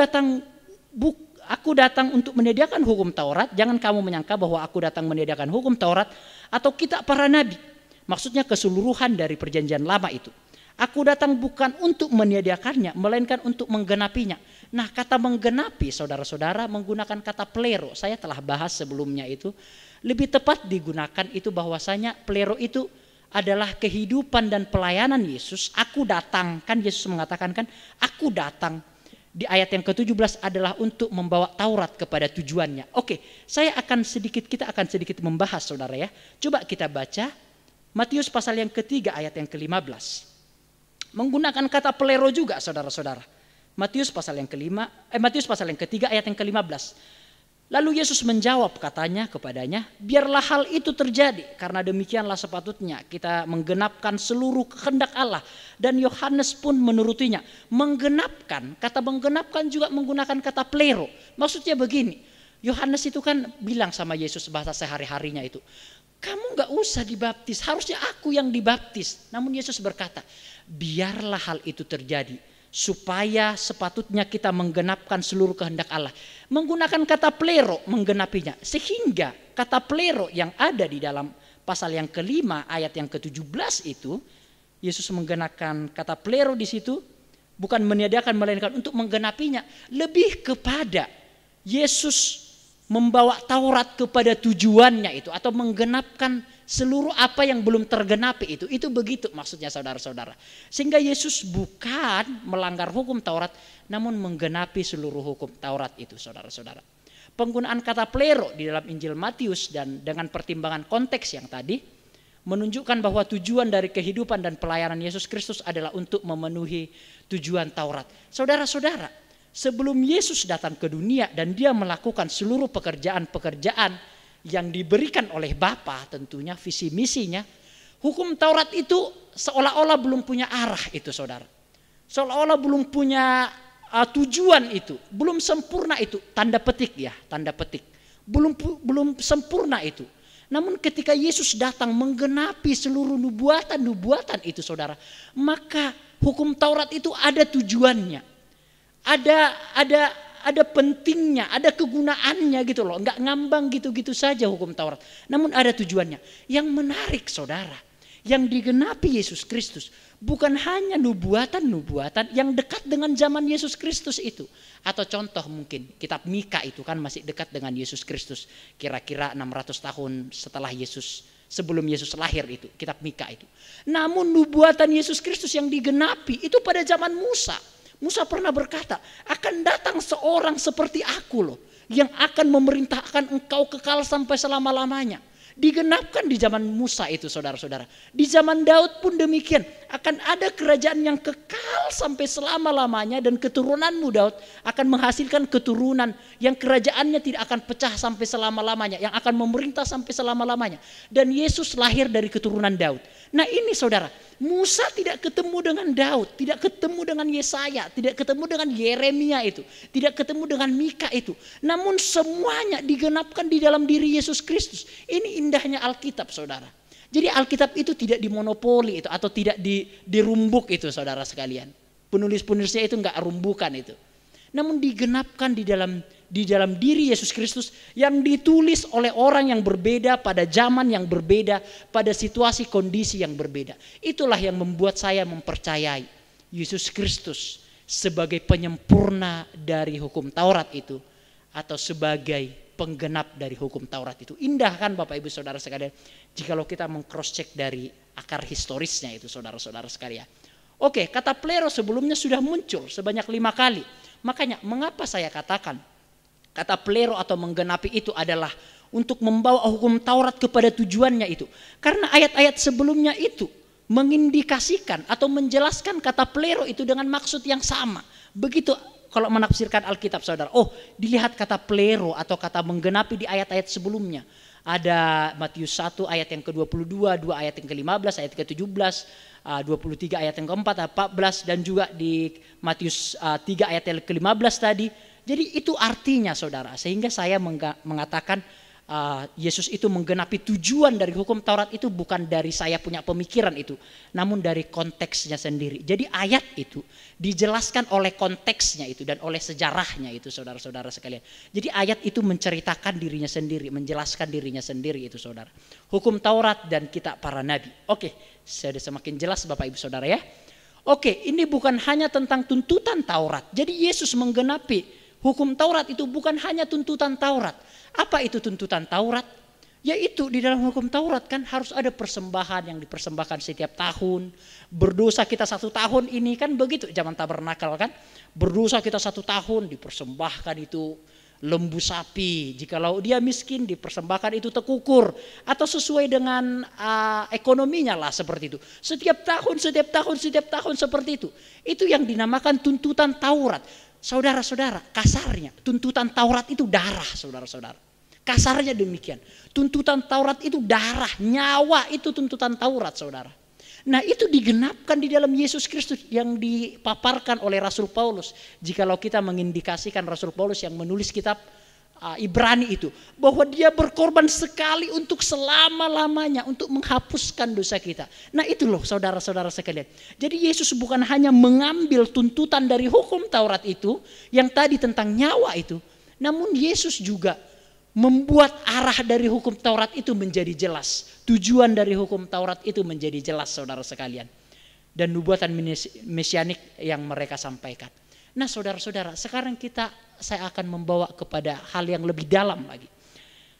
datang untuk menyediakan hukum Taurat. Jangan kamu menyangka bahwa aku datang menyediakan hukum Taurat atau kitab para nabi. Maksudnya keseluruhan dari perjanjian lama itu. Aku datang bukan untuk menyediakannya, melainkan untuk menggenapinya. Nah kata menggenapi saudara-saudara menggunakan kata plero. Saya telah bahas sebelumnya itu. Lebih tepat digunakan itu bahwasanya plero itu adalah kehidupan dan pelayanan Yesus. Aku datang, kan Yesus mengatakan kan, aku datang. Di ayat yang ke-17 adalah untuk membawa Taurat kepada tujuannya. Oke, kita akan sedikit membahas saudara ya. Coba kita baca Matius pasal yang ketiga ayat yang ke-15. Menggunakan kata plero juga saudara-saudara. Matius pasal yang ketiga ayat yang ke-15. Lalu Yesus menjawab katanya kepadanya, biarlah hal itu terjadi karena demikianlah sepatutnya kita menggenapkan seluruh kehendak Allah. Dan Yohanes pun menurutinya. Menggenapkan, kata menggenapkan juga menggunakan kata plero. Maksudnya begini, Yohanes itu kan bilang sama Yesus bahasa sehari-harinya itu, kamu gak usah dibaptis, harusnya aku yang dibaptis. Namun Yesus berkata, biarlah hal itu terjadi supaya sepatutnya kita menggenapkan seluruh kehendak Allah. Menggunakan kata plero menggenapinya. Sehingga kata plero yang ada di dalam pasal yang kelima ayat yang ke-17 itu, Yesus menggunakan kata plero di situ bukan meniadakan melainkan untuk menggenapinya. Lebih kepada Yesus membawa Taurat kepada tujuannya itu atau menggenapkan seluruh apa yang belum tergenapi itu. Itu begitu maksudnya saudara-saudara. Sehingga Yesus bukan melanggar hukum Taurat namun menggenapi seluruh hukum Taurat itu saudara-saudara. Penggunaan kata plero di dalam Injil Matius dan dengan pertimbangan konteks yang tadi menunjukkan bahwa tujuan dari kehidupan dan pelayanan Yesus Kristus adalah untuk memenuhi tujuan Taurat. Saudara-saudara, sebelum Yesus datang ke dunia dan dia melakukan seluruh pekerjaan-pekerjaan yang diberikan oleh Bapa tentunya visi misinya, Hukum Taurat itu seolah-olah belum punya arah itu saudara. Seolah-olah belum punya tujuan itu. Belum sempurna itu. Tanda petik ya, tanda petik. Belum sempurna itu. Namun ketika Yesus datang menggenapi seluruh nubuatan itu saudara. Maka hukum Taurat itu ada tujuannya. Ada pentingnya, ada kegunaannya gitu loh. Enggak ngambang gitu-gitu saja hukum Taurat. Namun ada tujuannya. Yang menarik saudara, yang digenapi Yesus Kristus bukan hanya nubuatan-nubuatan yang dekat dengan zaman Yesus Kristus itu. Atau contoh mungkin kitab Mika itu kan masih dekat dengan Yesus Kristus. Kira-kira 600 tahun setelah Yesus, sebelum Yesus lahir itu, kitab Mika itu. Namun nubuatan Yesus Kristus yang digenapi itu pada zaman Musa. Musa pernah berkata, akan datang seorang seperti aku loh, yang akan memerintahkan engkau kekal sampai selama-lamanya. Digenapkan di zaman Musa itu saudara-saudara. Di zaman Daud pun demikian. Akan ada kerajaan yang kekal sampai selama-lamanya. Dan keturunanmu Daud akan menghasilkan keturunan yang kerajaannya tidak akan pecah sampai selama-lamanya. Yang akan memerintah sampai selama-lamanya. Dan Yesus lahir dari keturunan Daud. Nah ini saudara, Musa tidak ketemu dengan Daud, tidak ketemu dengan Yesaya, tidak ketemu dengan Yeremia itu, tidak ketemu dengan Mika itu. Namun semuanya digenapkan di dalam diri Yesus Kristus. Ini indahnya Alkitab saudara. Jadi Alkitab itu tidak dimonopoli itu atau tidak dirumbuk itu saudara sekalian. Penulis-penulisnya itu enggak rumbukan itu. Namun digenapkan di dalam diri Yesus Kristus yang ditulis oleh orang yang berbeda pada zaman yang berbeda, pada situasi kondisi yang berbeda. Itulah yang membuat saya mempercayai Yesus Kristus sebagai penyempurna dari hukum Taurat itu atau sebagai penggenap dari hukum Taurat itu. Indah kan Bapak Ibu Saudara sekalian jikalau kita meng-cross check dari akar historisnya itu saudara-saudara sekalian. Oke, kata plero sebelumnya sudah muncul sebanyak 5 kali. Makanya mengapa saya katakan kata plero atau menggenapi itu adalah untuk membawa hukum Taurat kepada tujuannya itu. Karena ayat-ayat sebelumnya itu mengindikasikan atau menjelaskan kata plero itu dengan maksud yang sama. Begitu kalau menafsirkan Alkitab saudara. Oh, dilihat kata plero atau kata menggenapi di ayat-ayat sebelumnya. Ada Matius 1 ayat yang ke-22, 2 ayat yang ke-15, ayat ke-17, 23 ayat yang ke-4, 14 dan juga di Matius 3 ayat yang ke-15 tadi. Jadi itu artinya saudara. Sehingga saya mengatakan Yesus itu menggenapi tujuan dari hukum Taurat itu bukan dari saya punya pemikiran itu, namun dari konteksnya sendiri. Jadi ayat itu dijelaskan oleh konteksnya itu dan oleh sejarahnya itu saudara-saudara sekalian. Jadi ayat itu menceritakan dirinya sendiri, menjelaskan dirinya sendiri itu saudara. Hukum Taurat dan kitab para nabi. Oke, sudah semakin jelas Bapak Ibu Saudara ya. Oke, ini bukan hanya tentang tuntutan Taurat. Jadi Yesus menggenapi hukum Taurat itu bukan hanya tuntutan Taurat. Apa itu tuntutan Taurat? Yaitu di dalam hukum Taurat kan harus ada persembahan yang dipersembahkan setiap tahun. Berdosa kita 1 tahun ini kan begitu zaman tabernakel kan. Berdosa kita 1 tahun dipersembahkan itu lembu sapi. Jikalau dia miskin dipersembahkan itu tekukur. Atau sesuai dengan ekonominya lah seperti itu. Setiap tahun seperti itu. Itu yang dinamakan tuntutan Taurat. Saudara-saudara, kasarnya tuntutan Taurat itu darah saudara-saudara. Kasarnya demikian. Tuntutan Taurat itu darah, nyawa itu tuntutan Taurat saudara. Nah itu digenapkan di dalam Yesus Kristus yang dipaparkan oleh Rasul Paulus. Jikalau kita mengindikasikan Rasul Paulus yang menulis kitab Ibrani itu. Bahwa dia berkorban sekali untuk selama-lamanya untuk menghapuskan dosa kita. Nah itu loh saudara-saudara sekalian. Jadi Yesus bukan hanya mengambil tuntutan dari hukum Taurat itu. Yang tadi tentang nyawa itu. Namun Yesus juga membuat arah dari hukum Taurat itu menjadi jelas. Tujuan dari hukum Taurat itu menjadi jelas saudara sekalian. Dan nubuatan mesianik yang mereka sampaikan. Nah saudara-saudara, sekarang saya akan membawa kepada hal yang lebih dalam lagi.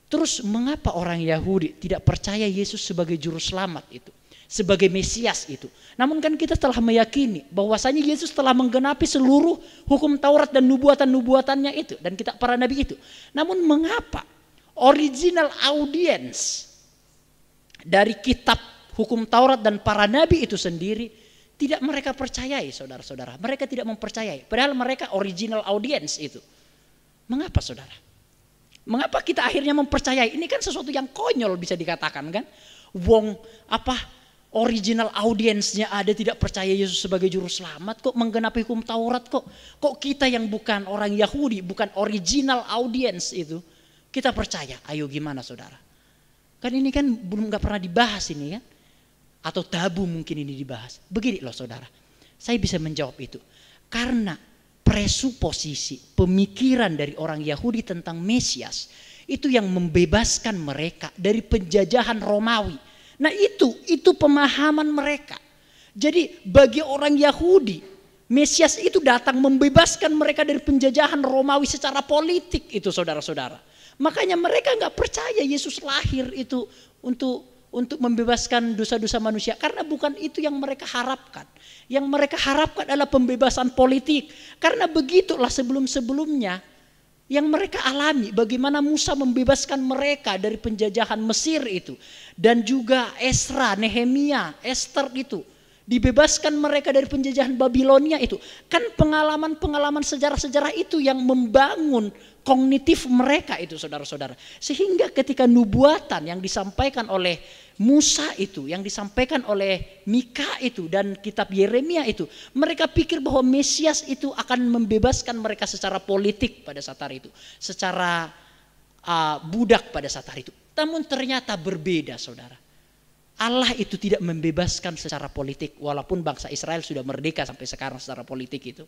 Terus mengapa orang Yahudi tidak percaya Yesus sebagai juru selamat itu, sebagai Mesias itu? Namun kan kita telah meyakini bahwasanya Yesus telah menggenapi seluruh hukum Taurat dan nubuatan-nubuatannya itu dan kitab para nabi itu. Namun mengapa original audience dari kitab hukum Taurat dan para nabi itu sendiri tidak mereka percayai saudara-saudara. Mereka tidak mempercayai. Padahal mereka original audience itu. Mengapa saudara? Mengapa kita akhirnya mempercayai? Ini kan sesuatu yang konyol bisa dikatakan kan. Original audiensnya ada tidak percaya Yesus sebagai juru selamat kok, menggenapi hukum Taurat kok. Kok kita yang bukan orang Yahudi, bukan original audience itu, kita percaya? Ayo gimana saudara? Kan ini kan belum nggak pernah dibahas ini kan? Atau tabu mungkin ini dibahas. Begini loh saudara, saya bisa menjawab itu. Karena presuposisi pemikiran dari orang Yahudi tentang Mesias itu yang membebaskan mereka dari penjajahan Romawi. Nah itu pemahaman mereka. Jadi bagi orang Yahudi, Mesias itu datang membebaskan mereka dari penjajahan Romawi secara politik itu saudara-saudara. Makanya mereka nggak percaya Yesus lahir itu untuk membebaskan dosa-dosa manusia. Karena bukan itu yang mereka harapkan. Yang mereka harapkan adalah pembebasan politik. Karena begitulah sebelum-sebelumnya yang mereka alami, bagaimana Musa membebaskan mereka dari penjajahan Mesir itu, dan juga Esra, Nehemia, Esther itu dibebaskan mereka dari penjajahan Babilonia itu. Kan pengalaman-pengalaman sejarah-sejarah itu yang membangun kognitif mereka itu saudara-saudara. Sehingga ketika nubuatan yang disampaikan oleh Musa itu, yang disampaikan oleh Mika itu dan kitab Yeremia itu, mereka pikir bahwa Mesias itu akan membebaskan mereka secara politik pada saat hari itu, secara budak pada saat hari itu. Namun ternyata berbeda saudara. Allah itu tidak membebaskan secara politik, walaupun bangsa Israel sudah merdeka sampai sekarang secara politik itu.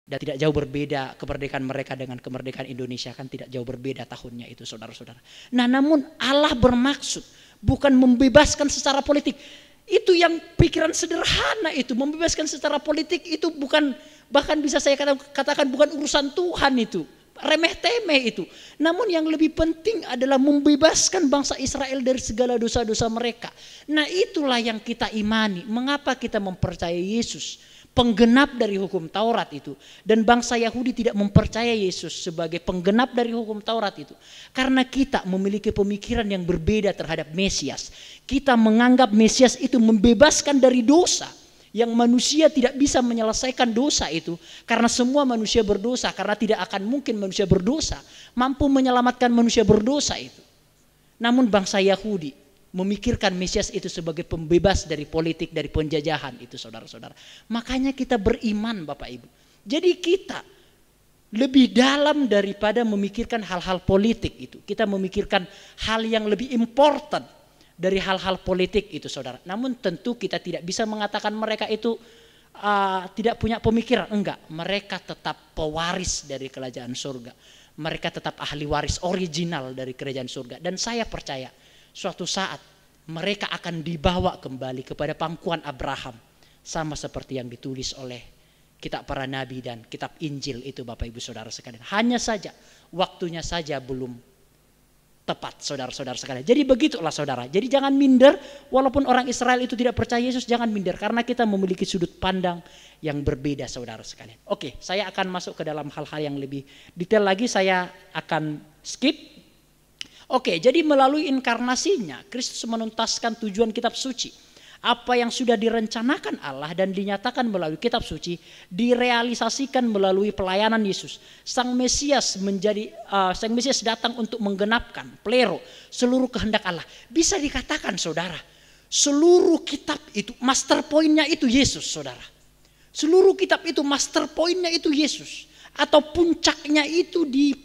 Dan tidak jauh berbeda kemerdekaan mereka dengan kemerdekaan Indonesia, kan tidak jauh berbeda tahunnya itu saudara-saudara. Nah namun Allah bermaksud bukan membebaskan secara politik. Itu yang pikiran sederhana itu, membebaskan secara politik itu bukan, bahkan bisa saya katakan bukan urusan Tuhan itu. Remeh temeh itu. Namun yang lebih penting adalah membebaskan bangsa Israel dari segala dosa-dosa mereka. Nah itulah yang kita imani. Mengapa kita mempercayai Yesus, penggenap dari hukum Taurat itu, dan bangsa Yahudi tidak mempercaya Yesus sebagai penggenap dari hukum Taurat itu? Karena kita memiliki pemikiran yang berbeda terhadap Mesias. Kita menganggap Mesias itu membebaskan dari dosa, yang manusia tidak bisa menyelesaikan dosa itu, karena semua manusia berdosa, karena tidak akan mungkin manusia berdosa mampu menyelamatkan manusia berdosa itu. Namun bangsa Yahudi memikirkan Mesias itu sebagai pembebas dari politik, dari penjajahan itu saudara-saudara. Makanya kita beriman Bapak Ibu. Jadi kita lebih dalam daripada memikirkan hal-hal politik itu. Kita memikirkan hal yang lebih important dari hal-hal politik itu saudara. Namun tentu kita tidak bisa mengatakan mereka itu tidak punya pemikiran. Enggak, mereka tetap pewaris dari kerajaan surga. Mereka tetap ahli waris original dari kerajaan surga. Dan saya percaya suatu saat mereka akan dibawa kembali kepada pangkuan Abraham. Sama seperti yang ditulis oleh kitab para nabi dan kitab Injil itu Bapak Ibu Saudara sekalian. Hanya saja waktunya saja belum tepat saudara-saudara sekalian. Jadi begitulah saudara. Jadi jangan minder, walaupun orang Israel itu tidak percaya Yesus, jangan minder. Karena kita memiliki sudut pandang yang berbeda saudara sekalian. Oke, saya akan masuk ke dalam hal-hal yang lebih detail lagi. Saya akan skip. Oke, jadi melalui inkarnasinya, Kristus menuntaskan tujuan kitab suci. Apa yang sudah direncanakan Allah dan dinyatakan melalui kitab suci direalisasikan melalui pelayanan Yesus. Sang Mesias datang untuk menggenapkan plero seluruh kehendak Allah. Bisa dikatakan saudara, seluruh kitab itu master pointnya itu Yesus saudara. Seluruh kitab itu master pointnya itu Yesus, atau puncaknya itu di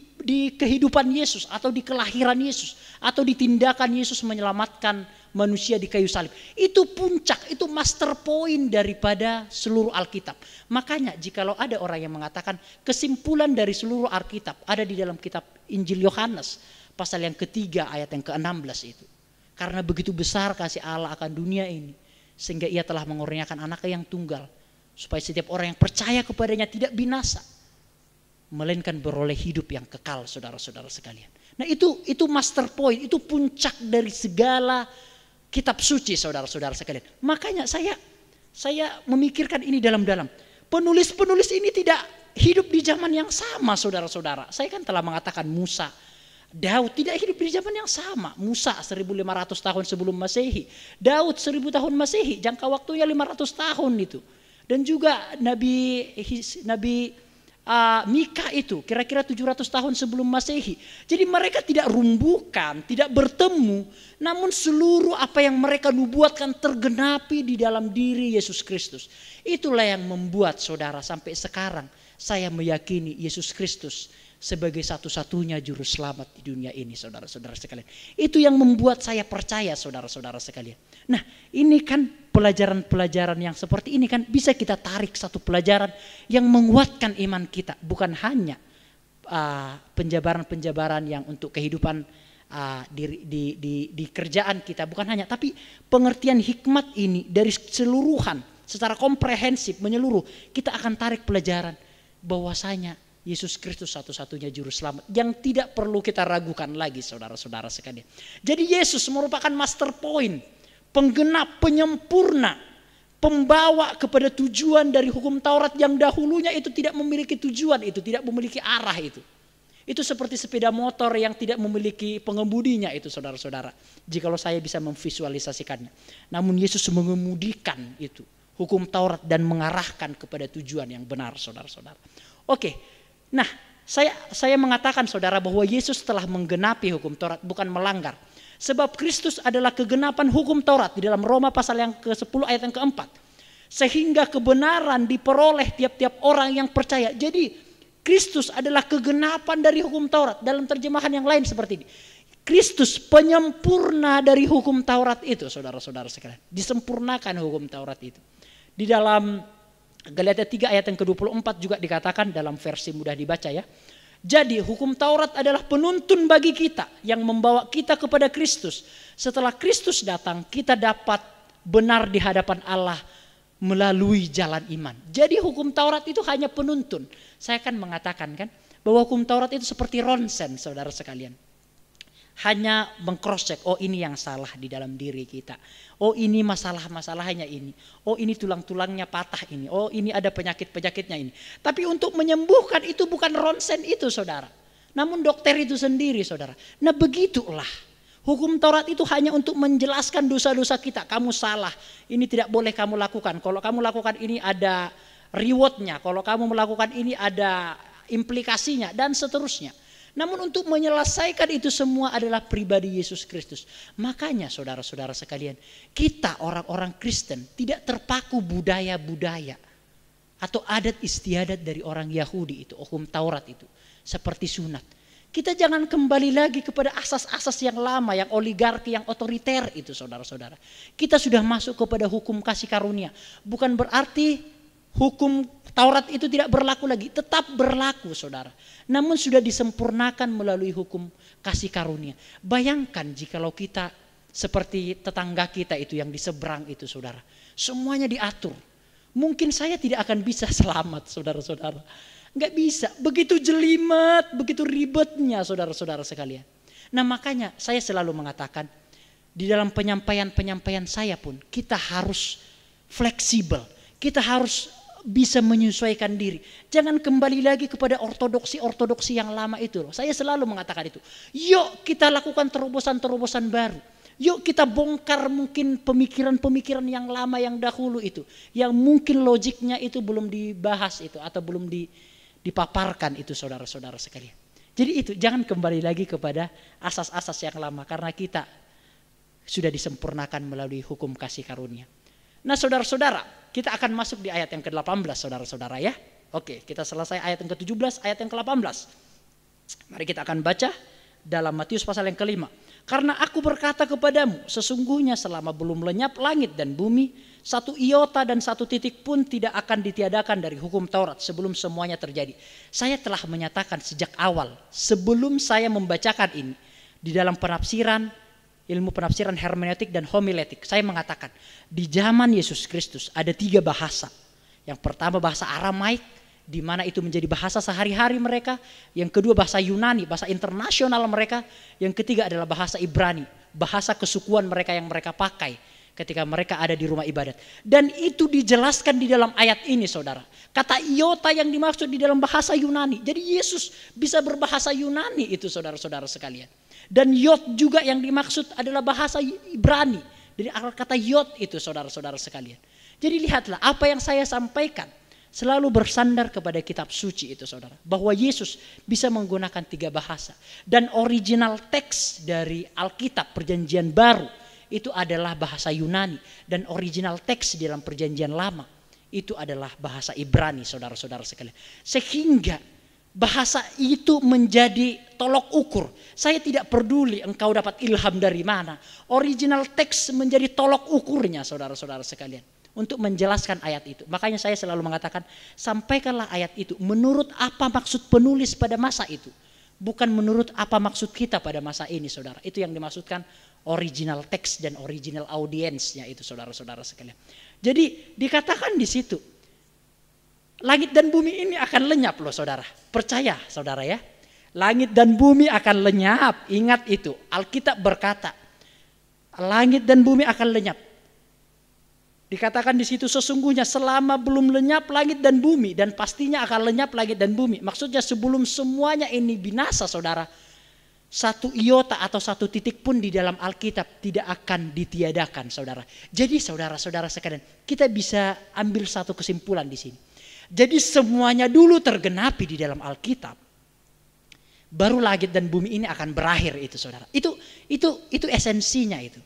kehidupan Yesus, atau di kelahiran Yesus, atau di tindakan Yesus menyelamatkan manusia di kayu salib. Itu puncak, itu master point daripada seluruh Alkitab. Makanya jikalau ada orang yang mengatakan kesimpulan dari seluruh Alkitab ada di dalam kitab Injil Yohanes pasal yang ketiga ayat yang ke-16 itu. Karena begitu besar kasih Allah akan dunia ini, sehingga ia telah mengorbankan anaknya yang tunggal, supaya setiap orang yang percaya kepadanya tidak binasa, melainkan beroleh hidup yang kekal saudara-saudara sekalian. Nah itu master point, itu puncak dari segala kitab suci saudara-saudara sekalian. Makanya saya memikirkan ini dalam-dalam. Penulis-penulis ini tidak hidup di zaman yang sama saudara-saudara. Saya kan telah mengatakan Musa, Daud tidak hidup di zaman yang sama. Musa 1500 tahun sebelum Masehi, Daud 1000 tahun Masehi, jangka waktunya 500 tahun itu. Dan juga Nabi Mika itu kira-kira 700 tahun sebelum Masehi. Jadi mereka tidak rumbukan, tidak bertemu, namun seluruh apa yang mereka nubuatkan tergenapi di dalam diri Yesus Kristus. Itulah yang membuat saudara sampai sekarang saya meyakini Yesus Kristus sebagai satu-satunya juru selamat di dunia ini, saudara-saudara sekalian. Itu yang membuat saya percaya, saudara-saudara sekalian. Nah, ini kan pelajaran-pelajaran yang seperti ini kan bisa kita tarik satu pelajaran yang menguatkan iman kita. Bukan hanya penjabaran-penjabaran yang untuk kehidupan di kerjaan kita, bukan hanya, tapi pengertian hikmat ini dari keseluruhan, secara komprehensif, menyeluruh. Kita akan tarik pelajaran bahwasanya Yesus Kristus satu-satunya juru selamat yang tidak perlu kita ragukan lagi, saudara-saudara sekalian. Jadi Yesus merupakan master point, penggenap, penyempurna, pembawa kepada tujuan dari hukum Taurat yang dahulunya itu tidak memiliki tujuan, itu tidak memiliki arah itu. Itu seperti sepeda motor yang tidak memiliki pengemudinya itu, saudara-saudara. Jikalau saya bisa memvisualisasikannya. Namun Yesus mengemudikan itu, hukum Taurat, dan mengarahkan kepada tujuan yang benar, saudara-saudara. Oke. Nah, saya mengatakan saudara bahwa Yesus telah menggenapi hukum Taurat, bukan melanggar. Sebab Kristus adalah kegenapan hukum Taurat di dalam Roma pasal yang ke-10 ayat yang ke-4. Sehingga kebenaran diperoleh tiap-tiap orang yang percaya. Jadi Kristus adalah kegenapan dari hukum Taurat. Dalam terjemahan yang lain seperti ini. Kristus penyempurna dari hukum Taurat itu, saudara-saudara sekalian. Disempurnakan hukum Taurat itu. Di dalam Galatia 3 ayat yang ke-24 juga dikatakan dalam versi mudah dibaca ya. Jadi hukum Taurat adalah penuntun bagi kita yang membawa kita kepada Kristus. Setelah Kristus datang, kita dapat benar di hadapan Allah melalui jalan iman. Jadi hukum Taurat itu hanya penuntun. Saya kan mengatakan kan bahwa hukum Taurat itu seperti ronsen, saudara sekalian. Hanya meng-cross-check, oh ini yang salah di dalam diri kita. Oh ini masalahnya ini. Oh ini tulang-tulangnya patah ini. Oh ini ada penyakit-penyakitnya ini. Tapi untuk menyembuhkan itu bukan ronsen itu, saudara. Namun dokter itu sendiri, saudara. Nah begitulah. Hukum Taurat itu hanya untuk menjelaskan dosa-dosa kita. Kamu salah, ini tidak boleh kamu lakukan. Kalau kamu lakukan ini ada rewardnya. Kalau kamu melakukan ini ada implikasinya dan seterusnya. Namun untuk menyelesaikan itu semua adalah pribadi Yesus Kristus. Makanya saudara-saudara sekalian, kita orang-orang Kristen tidak terpaku budaya-budaya atau adat istiadat dari orang Yahudi itu, hukum Taurat itu, seperti sunat. Kita jangan kembali lagi kepada asas-asas yang lama, yang oligarki, yang otoriter itu, saudara-saudara. Kita sudah masuk kepada hukum kasih karunia. Bukan berarti hukum Taurat itu tidak berlaku lagi, tetap berlaku, saudara. Namun sudah disempurnakan melalui hukum kasih karunia. Bayangkan jikalau kita seperti tetangga kita itu yang di seberang itu, saudara. Semuanya diatur. Mungkin saya tidak akan bisa selamat, saudara-saudara. Enggak bisa, begitu jelimet, begitu ribetnya, saudara-saudara sekalian. Nah makanya saya selalu mengatakan, di dalam penyampaian saya pun kita harus fleksibel. Kita harus bisa menyesuaikan diri. Jangan kembali lagi kepada ortodoksi yang lama itu loh. Saya selalu mengatakan itu. Yuk kita lakukan terobosan-terobosan baru. Yuk kita bongkar mungkin pemikiran-pemikiran yang lama yang dahulu itu. Yang mungkin logiknya itu belum dibahas itu atau belum dipaparkan itu, saudara-saudara sekalian. Jadi itu, jangan kembali lagi kepada asas-asas yang lama karena kita sudah disempurnakan melalui hukum kasih karunia. Nah saudara-saudara, kita akan masuk di ayat yang ke-18 saudara-saudara ya. Oke, kita selesai ayat yang ke-17, ayat yang ke-18. Mari kita akan baca dalam Matius pasal yang ke-5. Karena aku berkata kepadamu, sesungguhnya selama belum lenyap langit dan bumi, satu iota dan satu titik pun tidak akan ditiadakan dari hukum Taurat sebelum semuanya terjadi. Saya telah menyatakan sejak awal, sebelum saya membacakan ini, di dalam penafsiran, ilmu penafsiran hermeneutik dan homiletik, saya mengatakan di zaman Yesus Kristus ada 3 bahasa. Yang pertama bahasa Aramaik, di mana itu menjadi bahasa sehari-hari mereka. Yang kedua bahasa Yunani, bahasa internasional mereka. Yang ketiga adalah bahasa Ibrani, bahasa kesukuan mereka yang mereka pakai ketika mereka ada di rumah ibadat. Dan itu dijelaskan di dalam ayat ini, saudara. Kata iota yang dimaksud di dalam bahasa Yunani. Jadi Yesus bisa berbahasa Yunani itu, saudara-saudara sekalian. Dan yod juga yang dimaksud adalah bahasa Ibrani. Dari akar kata yod itu, saudara-saudara sekalian. Jadi lihatlah apa yang saya sampaikan. Selalu bersandar kepada kitab suci itu saudara. Bahwa Yesus bisa menggunakan 3 bahasa. Dan original teks dari Alkitab perjanjian baru itu adalah bahasa Yunani. Dan original teks di dalam perjanjian lama itu adalah bahasa Ibrani saudara-saudara sekalian. Sehingga bahasa itu menjadi tolok ukur. Saya tidak peduli engkau dapat ilham dari mana. Original teks menjadi tolok ukurnya saudara-saudara sekalian. Untuk menjelaskan ayat itu. Makanya saya selalu mengatakan, sampaikanlah ayat itu menurut apa maksud penulis pada masa itu. Bukan menurut apa maksud kita pada masa ini saudara. Itu yang dimaksudkan original teks dan original audiensnya itu saudara-saudara sekalian. Jadi dikatakan di situ, langit dan bumi ini akan lenyap loh saudara. Percaya saudara ya. Langit dan bumi akan lenyap. Ingat itu. Alkitab berkata, langit dan bumi akan lenyap. Dikatakan di situ sesungguhnya selama belum lenyap langit dan bumi, dan pastinya akan lenyap langit dan bumi. Maksudnya sebelum semuanya ini binasa saudara, satu iota atau satu titik pun di dalam Alkitab tidak akan ditiadakan saudara. Jadi saudara-saudara sekalian, kita bisa ambil satu kesimpulan di sini. Jadi semuanya dulu tergenapi di dalam Alkitab, baru langit dan bumi ini akan berakhir itu saudara. Itu esensinya itu.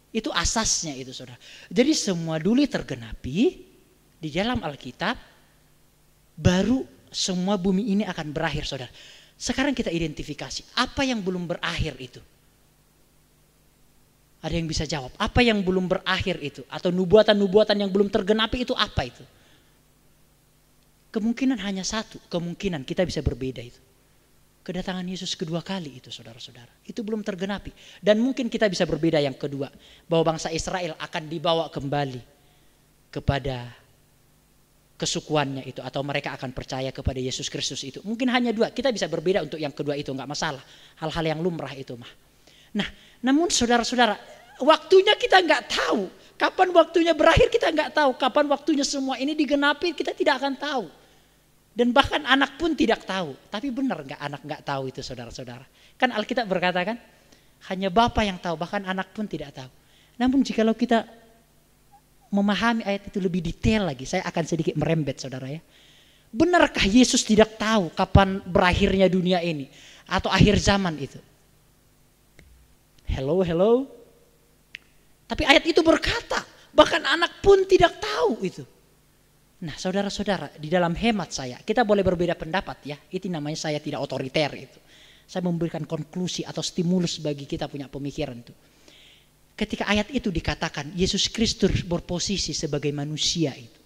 Itu asasnya itu saudara. Jadi semua dulu tergenapi di dalam Alkitab, baru semua bumi ini akan berakhir saudara. Sekarang kita identifikasi apa yang belum berakhir itu. Ada yang bisa jawab apa yang belum berakhir itu, atau nubuatan-nubuatan yang belum tergenapi itu apa itu? Kemungkinan hanya satu, kemungkinan kita bisa berbeda itu. Kedatangan Yesus kedua kali itu saudara-saudara. Itu belum tergenapi. Dan mungkin kita bisa berbeda yang kedua. Bahwa bangsa Israel akan dibawa kembali kepada kesukuannya itu. Atau mereka akan percaya kepada Yesus Kristus itu. Mungkin hanya 2. Kita bisa berbeda untuk yang kedua itu. Enggak masalah. Hal-hal yang lumrah itu mah. Nah namun saudara-saudara, waktunya kita enggak tahu. Kapan waktunya berakhir kita enggak tahu. Kapan waktunya semua ini digenapi kita tidak akan tahu. Dan bahkan anak pun tidak tahu. Tapi benar nggak anak nggak tahu itu saudara-saudara? Kan Alkitab berkata kan, hanya Bapa yang tahu, bahkan anak pun tidak tahu. Namun jikalau kita memahami ayat itu lebih detail lagi, saya akan sedikit merembet saudara ya. Benarkah Yesus tidak tahu kapan berakhirnya dunia ini? Atau akhir zaman itu? Hello. Tapi ayat itu berkata, bahkan anak pun tidak tahu itu. Nah saudara-saudara, di dalam hemat saya, kita boleh berbeda pendapat ya. Itu namanya saya tidak otoriter itu. Saya memberikan konklusi atau stimulus bagi kita punya pemikiran itu. Ketika ayat itu dikatakan Yesus Kristus berposisi sebagai manusia itu.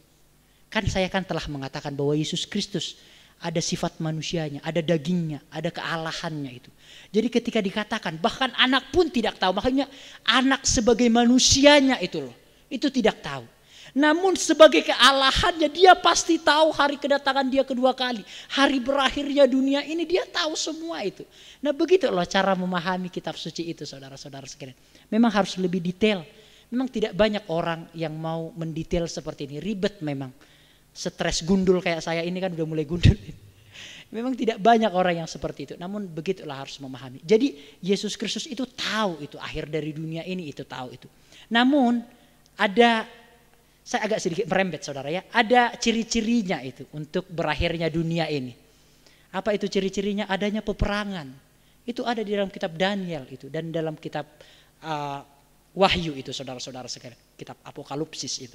Kan saya kan telah mengatakan bahwa Yesus Kristus ada sifat manusianya, ada dagingnya, ada kealahannya itu. Jadi ketika dikatakan bahkan anak pun tidak tahu. Makanya anak sebagai manusianya itu loh, itu tidak tahu. Namun sebagai kealahannya dia pasti tahu hari kedatangan dia kedua kali. Hari berakhirnya dunia ini dia tahu semua itu. Nah begitu loh cara memahami kitab suci itu saudara-saudara sekalian. Memang harus lebih detail. Memang tidak banyak orang yang mau mendetail seperti ini. Ribet memang. Stres gundul kayak saya ini kan udah mulai gundul. Memang tidak banyak orang yang seperti itu. Namun begitulah harus memahami. Jadi Yesus Kristus itu tahu itu. Akhir dari dunia ini itu tahu itu. Namun ada... Saya agak sedikit merembet saudara ya. Ada ciri-cirinya itu untuk berakhirnya dunia ini. Apa itu ciri-cirinya? Adanya peperangan. Itu ada di dalam kitab Daniel itu. Dan dalam kitab Wahyu itu saudara-saudara sekalian. Kitab Apokalipsis itu.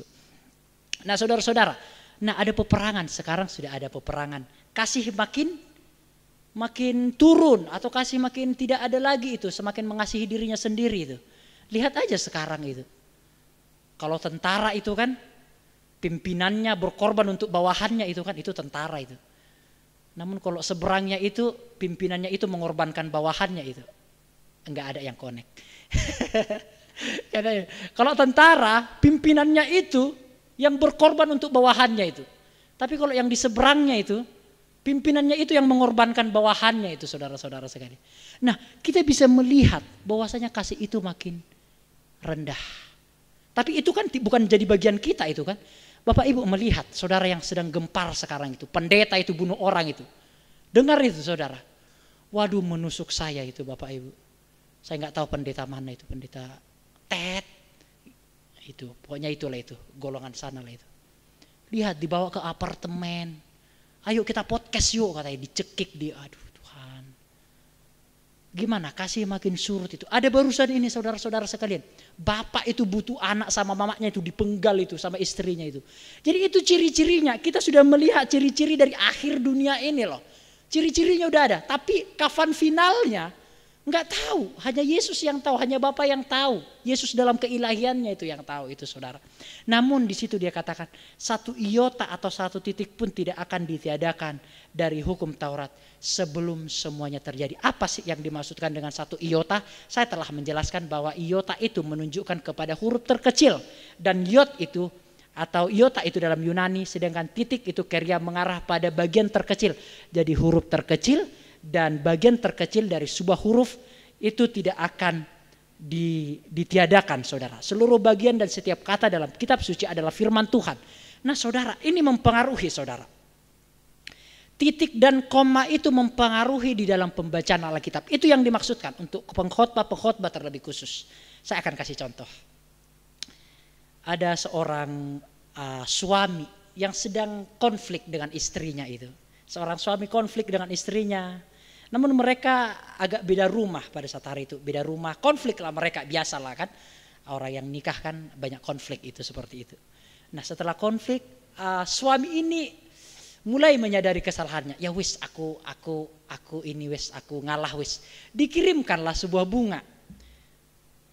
Nah saudara-saudara. Nah ada peperangan. Sekarang sudah ada peperangan. Kasih makin turun. Atau kasih makin tidak ada lagi itu. Semakin mengasihi dirinya sendiri itu. Lihat aja sekarang itu. Kalau tentara itu kan pimpinannya berkorban untuk bawahannya itu kan itu tentara itu. Namun kalau seberangnya itu pimpinannya itu mengorbankan bawahannya itu. Enggak ada yang connect. Kalau tentara pimpinannya itu yang berkorban untuk bawahannya itu. Tapi kalau yang di seberangnya itu pimpinannya itu yang mengorbankan bawahannya itu saudara-saudara sekalian. Nah kita bisa melihat bahwasanya kasih itu makin rendah. Tapi itu kan bukan jadi bagian kita itu kan. Bapak Ibu melihat saudara yang sedang gempar sekarang itu. Pendeta itu bunuh orang itu. Dengar itu saudara. Waduh menusuk saya itu Bapak Ibu. Saya nggak tahu pendeta mana itu. Pendeta Ted. Itu pokoknya itulah itu. Golongan sana lah itu. Lihat dibawa ke apartemen. Ayo kita podcast yuk katanya, dicekik dia. Aduh Tuhan. Gimana kasih makin surut itu. Ada barusan ini saudara-saudara sekalian. Bapak itu butuh anak sama mamanya itu dipenggal itu sama istrinya itu. Jadi itu ciri-cirinya. Kita sudah melihat ciri-ciri dari akhir dunia ini loh. Ciri-cirinya udah ada. Tapi kafan finalnya nggak tahu. Hanya Yesus yang tahu. Hanya Bapa yang tahu. Yesus dalam keilahiannya itu yang tahu itu saudara. Namun di situ dia katakan satu iota atau satu titik pun tidak akan ditiadakan dari hukum Taurat sebelum semuanya terjadi. Apa sih yang dimaksudkan dengan satu iota? Saya telah menjelaskan bahwa iota itu menunjukkan kepada huruf terkecil. Dan iot itu atau iota itu dalam Yunani, sedangkan titik itu kerja mengarah pada bagian terkecil. Jadi huruf terkecil dan bagian terkecil dari sebuah huruf itu tidak akan ditiadakan saudara. Seluruh bagian dan setiap kata dalam kitab suci adalah firman Tuhan. Nah saudara, ini mempengaruhi saudara. Titik dan koma itu mempengaruhi di dalam pembacaan Alkitab. Itu yang dimaksudkan untuk pengkhotbah terlebih khusus. Saya akan kasih contoh. Ada seorang suami yang sedang konflik dengan istrinya itu. Seorang suami konflik dengan istrinya. Namun mereka agak beda rumah pada saat hari itu. Beda rumah, konflik lah mereka, biasalah kan. Orang yang nikah kan banyak konflik itu seperti itu. Nah setelah konflik, suami ini mulai menyadari kesalahannya. Ya wis aku ini wis aku ngalah wis. Dikirimkanlah sebuah bunga.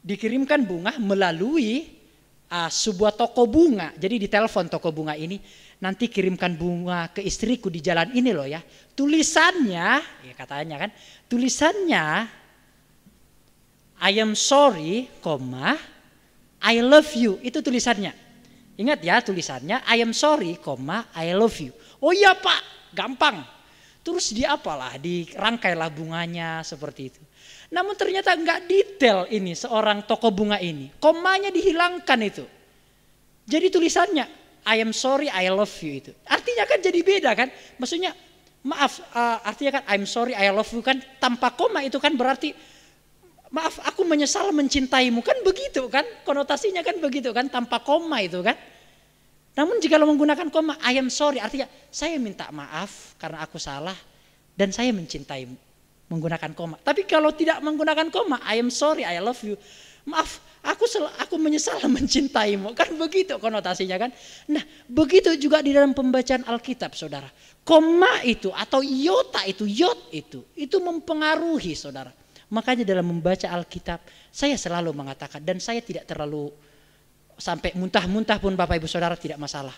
Dikirimkan bunga melalui sebuah toko bunga. Jadi ditelepon toko bunga ini, nanti kirimkan bunga ke istriku di jalan ini loh ya. Tulisannya, ya katanya kan, tulisannya I am sorry, I love you. Itu tulisannya. Ingat ya tulisannya I am sorry, I love you. Oh iya Pak, gampang. Terus dirangkailah bunganya seperti itu. Namun ternyata enggak detail ini seorang toko bunga ini. Komanya dihilangkan itu. Jadi tulisannya I am sorry, I love you itu. Artinya kan jadi beda kan. Maksudnya maaf, artinya kan I'm sorry, I love you kan tanpa koma itu kan berarti maaf aku menyesal mencintaimu kan begitu kan. Konotasinya kan begitu kan tanpa koma itu kan. Namun jika lo menggunakan koma I am sorry artinya saya minta maaf karena aku salah dan saya mencintaimu. Menggunakan koma. Tapi kalau tidak menggunakan koma I am sorry, I love you. Maaf, aku menyesal mencintaimu. Kan begitu konotasinya kan. Nah begitu juga di dalam pembacaan Alkitab saudara. Koma itu atau iota itu, yot itu mempengaruhi saudara. Makanya dalam membaca Alkitab saya selalu mengatakan dan saya tidak terlalu sampai muntah-muntah pun Bapak Ibu Saudara tidak masalah.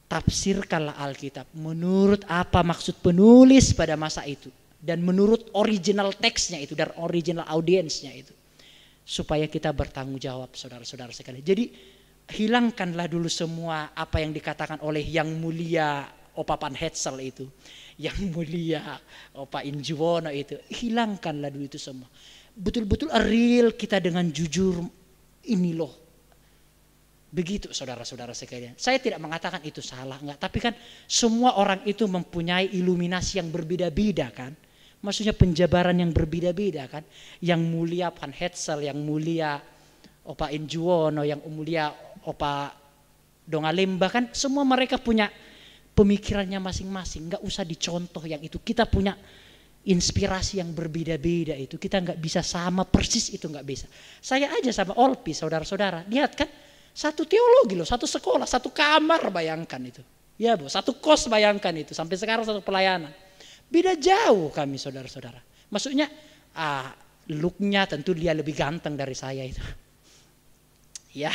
Tafsirkanlah Alkitab menurut apa maksud penulis pada masa itu. Dan menurut original teksnya itu dan original audiensnya itu. Supaya kita bertanggung jawab saudara-saudara sekalian. Jadi hilangkanlah dulu semua apa yang dikatakan oleh yang mulia Opa Pan Hetzel itu. Yang mulia Opa Injuwono itu. Hilangkanlah dulu itu semua. Betul-betul real kita dengan jujur ini loh. Begitu saudara-saudara sekalian. Saya tidak mengatakan itu salah enggak, tapi kan semua orang itu mempunyai iluminasi yang berbeda-beda kan. Maksudnya penjabaran yang berbeda-beda kan. Yang mulia Pan Hetzel, yang mulia Opa Injuwono, yang mulia Opa Dongalemba kan semua mereka punya pemikirannya masing-masing. Enggak usah dicontoh yang itu. Kita punya inspirasi yang berbeda-beda itu. Kita enggak bisa sama persis itu enggak bisa. Saya aja sama Olpi saudara-saudara. Lihat kan. Satu teologi loh, satu sekolah, satu kamar bayangkan itu. Ya Bu, satu kos bayangkan itu. Sampai sekarang satu pelayanan. Beda jauh kami saudara-saudara. Maksudnya looknya tentu dia lebih ganteng dari saya itu. Ya,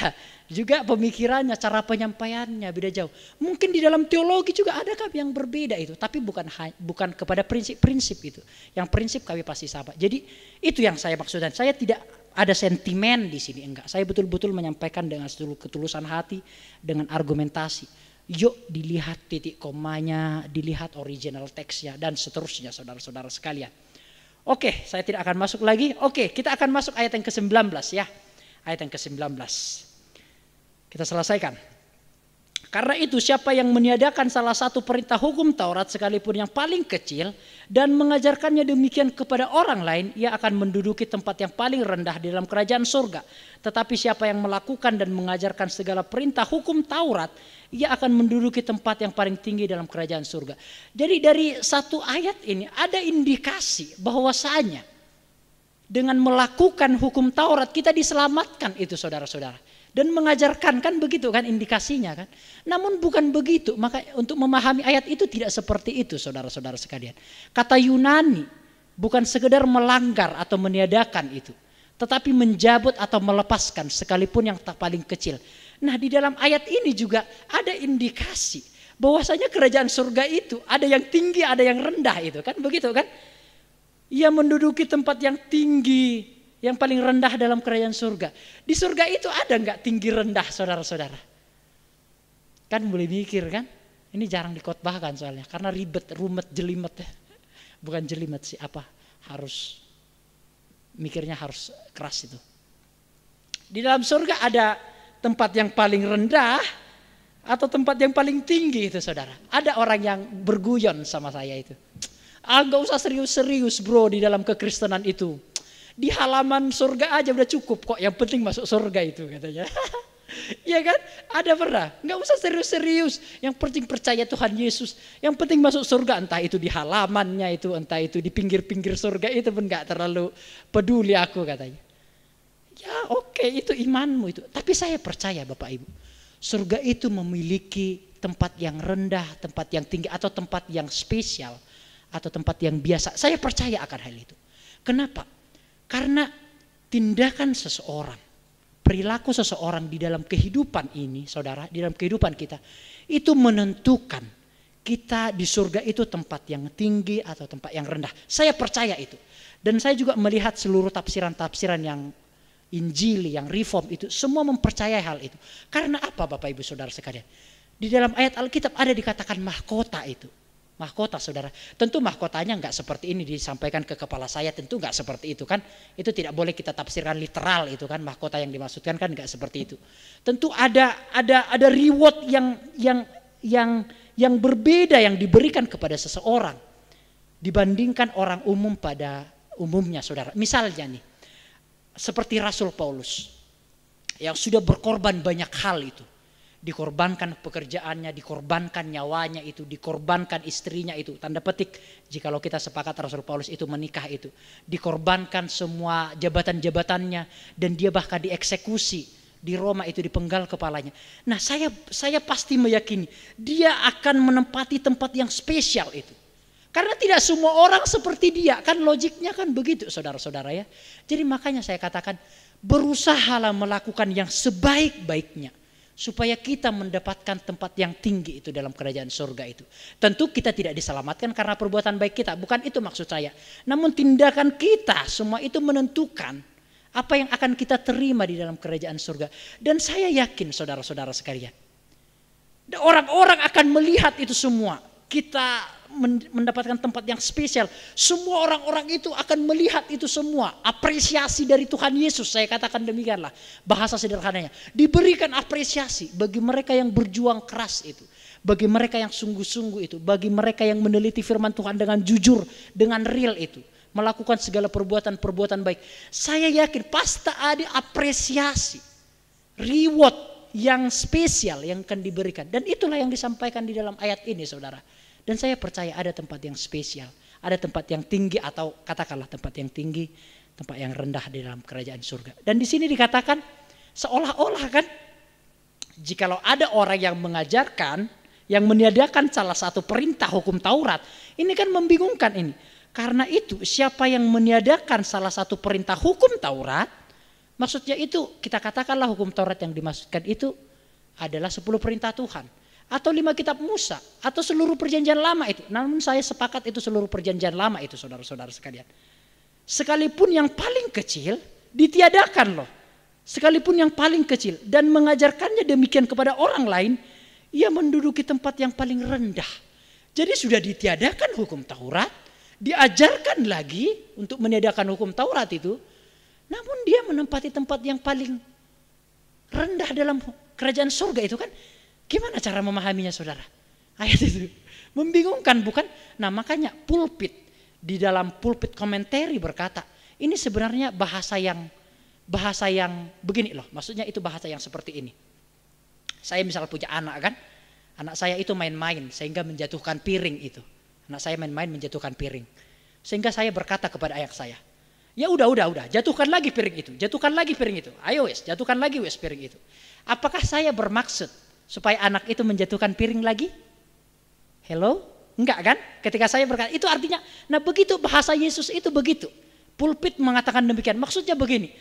juga pemikirannya, cara penyampaiannya beda jauh. Mungkin di dalam teologi juga ada kami yang berbeda itu. Tapi bukan kepada prinsip-prinsip itu. Yang prinsip kami pasti sama. Jadi itu yang saya maksudkan. Saya tidak ada sentimen di sini enggak. Saya betul-betul menyampaikan dengan seluruh ketulusan hati, dengan argumentasi. Yuk dilihat titik komanya, dilihat original teksnya dan seterusnya saudara-saudara sekalian. Oke, saya tidak akan masuk lagi. Oke, kita akan masuk ayat yang ke-19 ya. Ayat yang ke-19. Kita selesaikan. Karena itu siapa yang meniadakan salah satu perintah hukum Taurat sekalipun yang paling kecil dan mengajarkannya demikian kepada orang lain, ia akan menduduki tempat yang paling rendah di dalam kerajaan surga. Tetapi siapa yang melakukan dan mengajarkan segala perintah hukum Taurat, ia akan menduduki tempat yang paling tinggi dalam kerajaan surga. Jadi dari satu ayat ini ada indikasi bahwasanya dengan melakukan hukum Taurat kita diselamatkan itu saudara-saudara. Dan mengajarkan, kan begitu kan indikasinya kan. Namun bukan begitu, maka untuk memahami ayat itu tidak seperti itu saudara-saudara sekalian. Kata Yunani bukan sekedar melanggar atau meniadakan itu, tetapi menjabut atau melepaskan sekalipun yang tak paling kecil. Nah di dalam ayat ini juga ada indikasi bahwasanya kerajaan surga itu ada yang tinggi ada yang rendah itu kan begitu kan. Ia menduduki tempat yang tinggi, yang paling rendah dalam kerajaan surga. Di surga itu ada nggak tinggi rendah saudara-saudara? Kan boleh mikir kan? Ini jarang dikhotbahkan soalnya karena ribet, rumet, jelimet ya. Bukan jelimet sih, harus mikirnya harus keras itu. Di dalam surga ada tempat yang paling rendah atau tempat yang paling tinggi itu saudara. Ada orang yang berguyon sama saya itu. Gak usah serius-serius bro di dalam kekristenan itu. Di halaman surga aja udah cukup kok, yang penting masuk surga itu katanya. Iya kan? Ada pernah? Nggak usah serius-serius. Yang penting percaya Tuhan Yesus. Yang penting masuk surga, entah itu di halamannya itu, entah itu di pinggir-pinggir surga itu pun nggak terlalu peduli aku katanya. Ya oke, itu imanmu itu. Tapi saya percaya Bapak Ibu, surga itu memiliki tempat yang rendah, tempat yang tinggi, atau tempat yang spesial, atau tempat yang biasa. Saya percaya akan hal itu. Kenapa? Karena tindakan seseorang, perilaku seseorang di dalam kehidupan ini, saudara, di dalam kehidupan kita, itu menentukan kita di surga itu tempat yang tinggi atau tempat yang rendah. Saya percaya itu. Dan saya juga melihat seluruh tafsiran-tafsiran yang Injili, yang Reform itu, semua mempercayai hal itu. Karena apa Bapak Ibu Saudara sekalian? Di dalam ayat Alkitab ada dikatakan mahkota itu. Mahkota saudara, tentu mahkotanya nggak seperti ini disampaikan ke kepala saya, tentu nggak seperti itu kan, itu tidak boleh kita tafsirkan literal itu kan, mahkota yang dimaksudkan kan nggak seperti itu. Tentu ada reward yang berbeda yang diberikan kepada seseorang dibandingkan orang umum pada umumnya saudara. Misalnya nih, seperti Rasul Paulus yang sudah berkorban banyak hal itu. Dikorbankan pekerjaannya, dikorbankan nyawanya itu, dikorbankan istrinya itu. Tanda petik, jikalau kita sepakat Rasul Paulus itu menikah itu. Dikorbankan semua jabatan-jabatannya dan dia bahkan dieksekusi di Roma itu, dipenggal kepalanya. Nah saya pasti meyakini dia akan menempati tempat yang spesial itu. Karena tidak semua orang seperti dia, kan logiknya kan begitu saudara-saudara ya. Jadi makanya saya katakan berusahalah melakukan yang sebaik-baiknya. Supaya kita mendapatkan tempat yang tinggi itu dalam kerajaan surga itu. Tentu kita tidak diselamatkan karena perbuatan baik kita, bukan itu maksud saya. Namun tindakan kita semua itu menentukan apa yang akan kita terima di dalam kerajaan surga. Dan saya yakin saudara-saudara sekalian, orang-orang akan melihat itu semua. Kita mendapatkan tempat yang spesial. Semua orang-orang itu akan melihat itu semua. Apresiasi dari Tuhan Yesus, saya katakan demikianlah bahasa sederhananya. Diberikan apresiasi bagi mereka yang berjuang keras itu. Bagi mereka yang sungguh-sungguh itu. Bagi mereka yang meneliti firman Tuhan dengan jujur, dengan real itu. Melakukan segala perbuatan-perbuatan baik. Saya yakin pasti ada apresiasi, reward yang spesial yang akan diberikan. Dan itulah yang disampaikan di dalam ayat ini saudara. Dan saya percaya ada tempat yang spesial, ada tempat yang tinggi atau katakanlah tempat yang tinggi, tempat yang rendah di dalam kerajaan surga. Dan di sini dikatakan seolah-olah kan, jikalau ada orang yang mengajarkan, yang meniadakan salah satu perintah hukum Taurat, ini kan membingungkan ini. Karena itu siapa yang meniadakan salah satu perintah hukum Taurat, maksudnya itu kita katakanlah hukum Taurat yang dimaksudkan itu adalah 10 perintah Tuhan. Atau 5 kitab Musa, atau seluruh perjanjian lama itu. Namun saya sepakat itu seluruh perjanjian lama itu saudara-saudara sekalian. Sekalipun yang paling kecil ditiadakan loh. Sekalipun yang paling kecil. Dan mengajarkannya demikian kepada orang lain, ia menduduki tempat yang paling rendah. Jadi sudah ditiadakan hukum Taurat, diajarkan lagi untuk meniadakan hukum Taurat itu. Namun dia menempati tempat yang paling rendah dalam kerajaan surga itu kan. Gimana cara memahaminya saudara? Ayat itu membingungkan bukan? Nah makanya pulpit, di dalam pulpit komentari berkata, ini sebenarnya bahasa yang begini loh. Maksudnya itu bahasa yang seperti ini. Saya misal punya anak kan, anak saya itu main-main sehingga menjatuhkan piring itu. Anak saya main-main menjatuhkan piring. Sehingga saya berkata kepada ayah saya, ya udah, jatuhkan lagi piring itu, jatuhkan lagi piring itu. Ayo wes, jatuhkan lagi wes piring itu. Apakah saya bermaksud supaya anak itu menjatuhkan piring lagi? Hello? Enggak kan? Ketika saya berkata, itu artinya, nah begitu bahasa Yesus itu begitu. Pulpit mengatakan demikian. Maksudnya begini,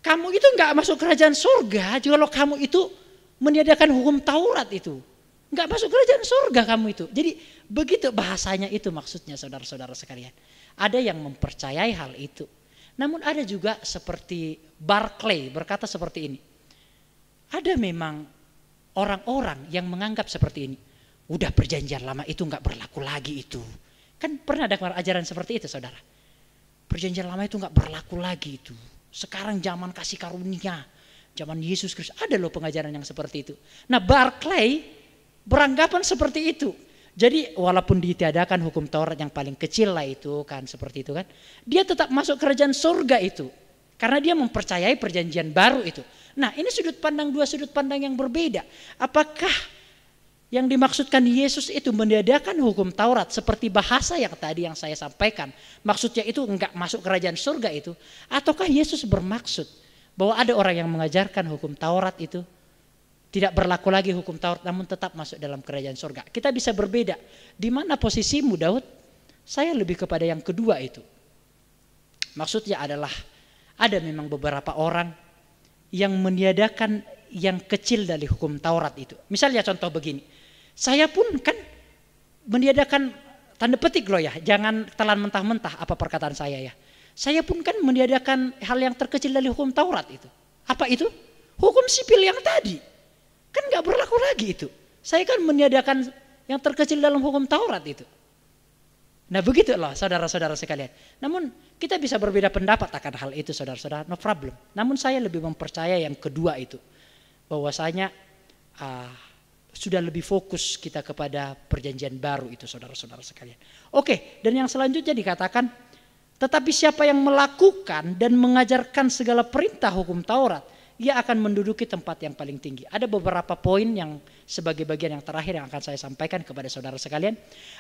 kamu itu enggak masuk kerajaan surga kalau kamu itu meniadakan hukum Taurat itu. Enggak masuk kerajaan surga kamu itu. Jadi begitu bahasanya itu maksudnya saudara-saudara sekalian. Ada yang mempercayai hal itu. Namun ada juga seperti Barclay berkata seperti ini. Ada memang orang-orang yang menganggap seperti ini. Udah perjanjian lama itu enggak berlaku lagi itu. Kan pernah ada ajaran seperti itu saudara. Perjanjian lama itu enggak berlaku lagi itu. Sekarang zaman kasih karunia. Zaman Yesus Kristus. Ada loh pengajaran yang seperti itu. Nah Barclay beranggapan seperti itu. Jadi walaupun ditiadakan hukum Taurat yang paling kecil lah itu kan seperti itu kan. Dia tetap masuk kerajaan surga itu. Karena dia mempercayai perjanjian baru itu. Nah ini dua sudut pandang yang berbeda. Apakah yang dimaksudkan Yesus itu meniadakan hukum Taurat seperti bahasa yang tadi yang saya sampaikan. Maksudnya itu enggak masuk kerajaan surga itu. Ataukah Yesus bermaksud bahwa ada orang yang mengajarkan hukum Taurat itu tidak berlaku lagi hukum Taurat namun tetap masuk dalam kerajaan surga. Kita bisa berbeda. Di mana posisimu Daud? Saya lebih kepada yang kedua itu. Maksudnya adalah ada memang beberapa orang yang meniadakan yang kecil dari hukum Taurat itu. Misalnya contoh begini. Saya pun kan meniadakan tanda petik loh ya. Jangan telan mentah-mentah apa perkataan saya ya. Saya pun kan meniadakan hal yang terkecil dari hukum Taurat itu. Apa itu? Hukum sipil yang tadi. Kan gak berlaku lagi itu. Saya kan meniadakan yang terkecil dalam hukum Taurat itu. Nah begitulah saudara-saudara sekalian. Namun kita bisa berbeda pendapat akan hal itu saudara-saudara. No problem. Namun saya lebih mempercaya yang kedua itu. Bahwasanya sudah lebih fokus kita kepada perjanjian baru itu saudara-saudara sekalian. Oke, dan yang selanjutnya dikatakan, tetapi siapa yang melakukan dan mengajarkan segala perintah hukum Taurat, ia akan menduduki tempat yang paling tinggi. Ada beberapa poin yang sebagai bagian yang terakhir yang akan saya sampaikan kepada saudara sekalian.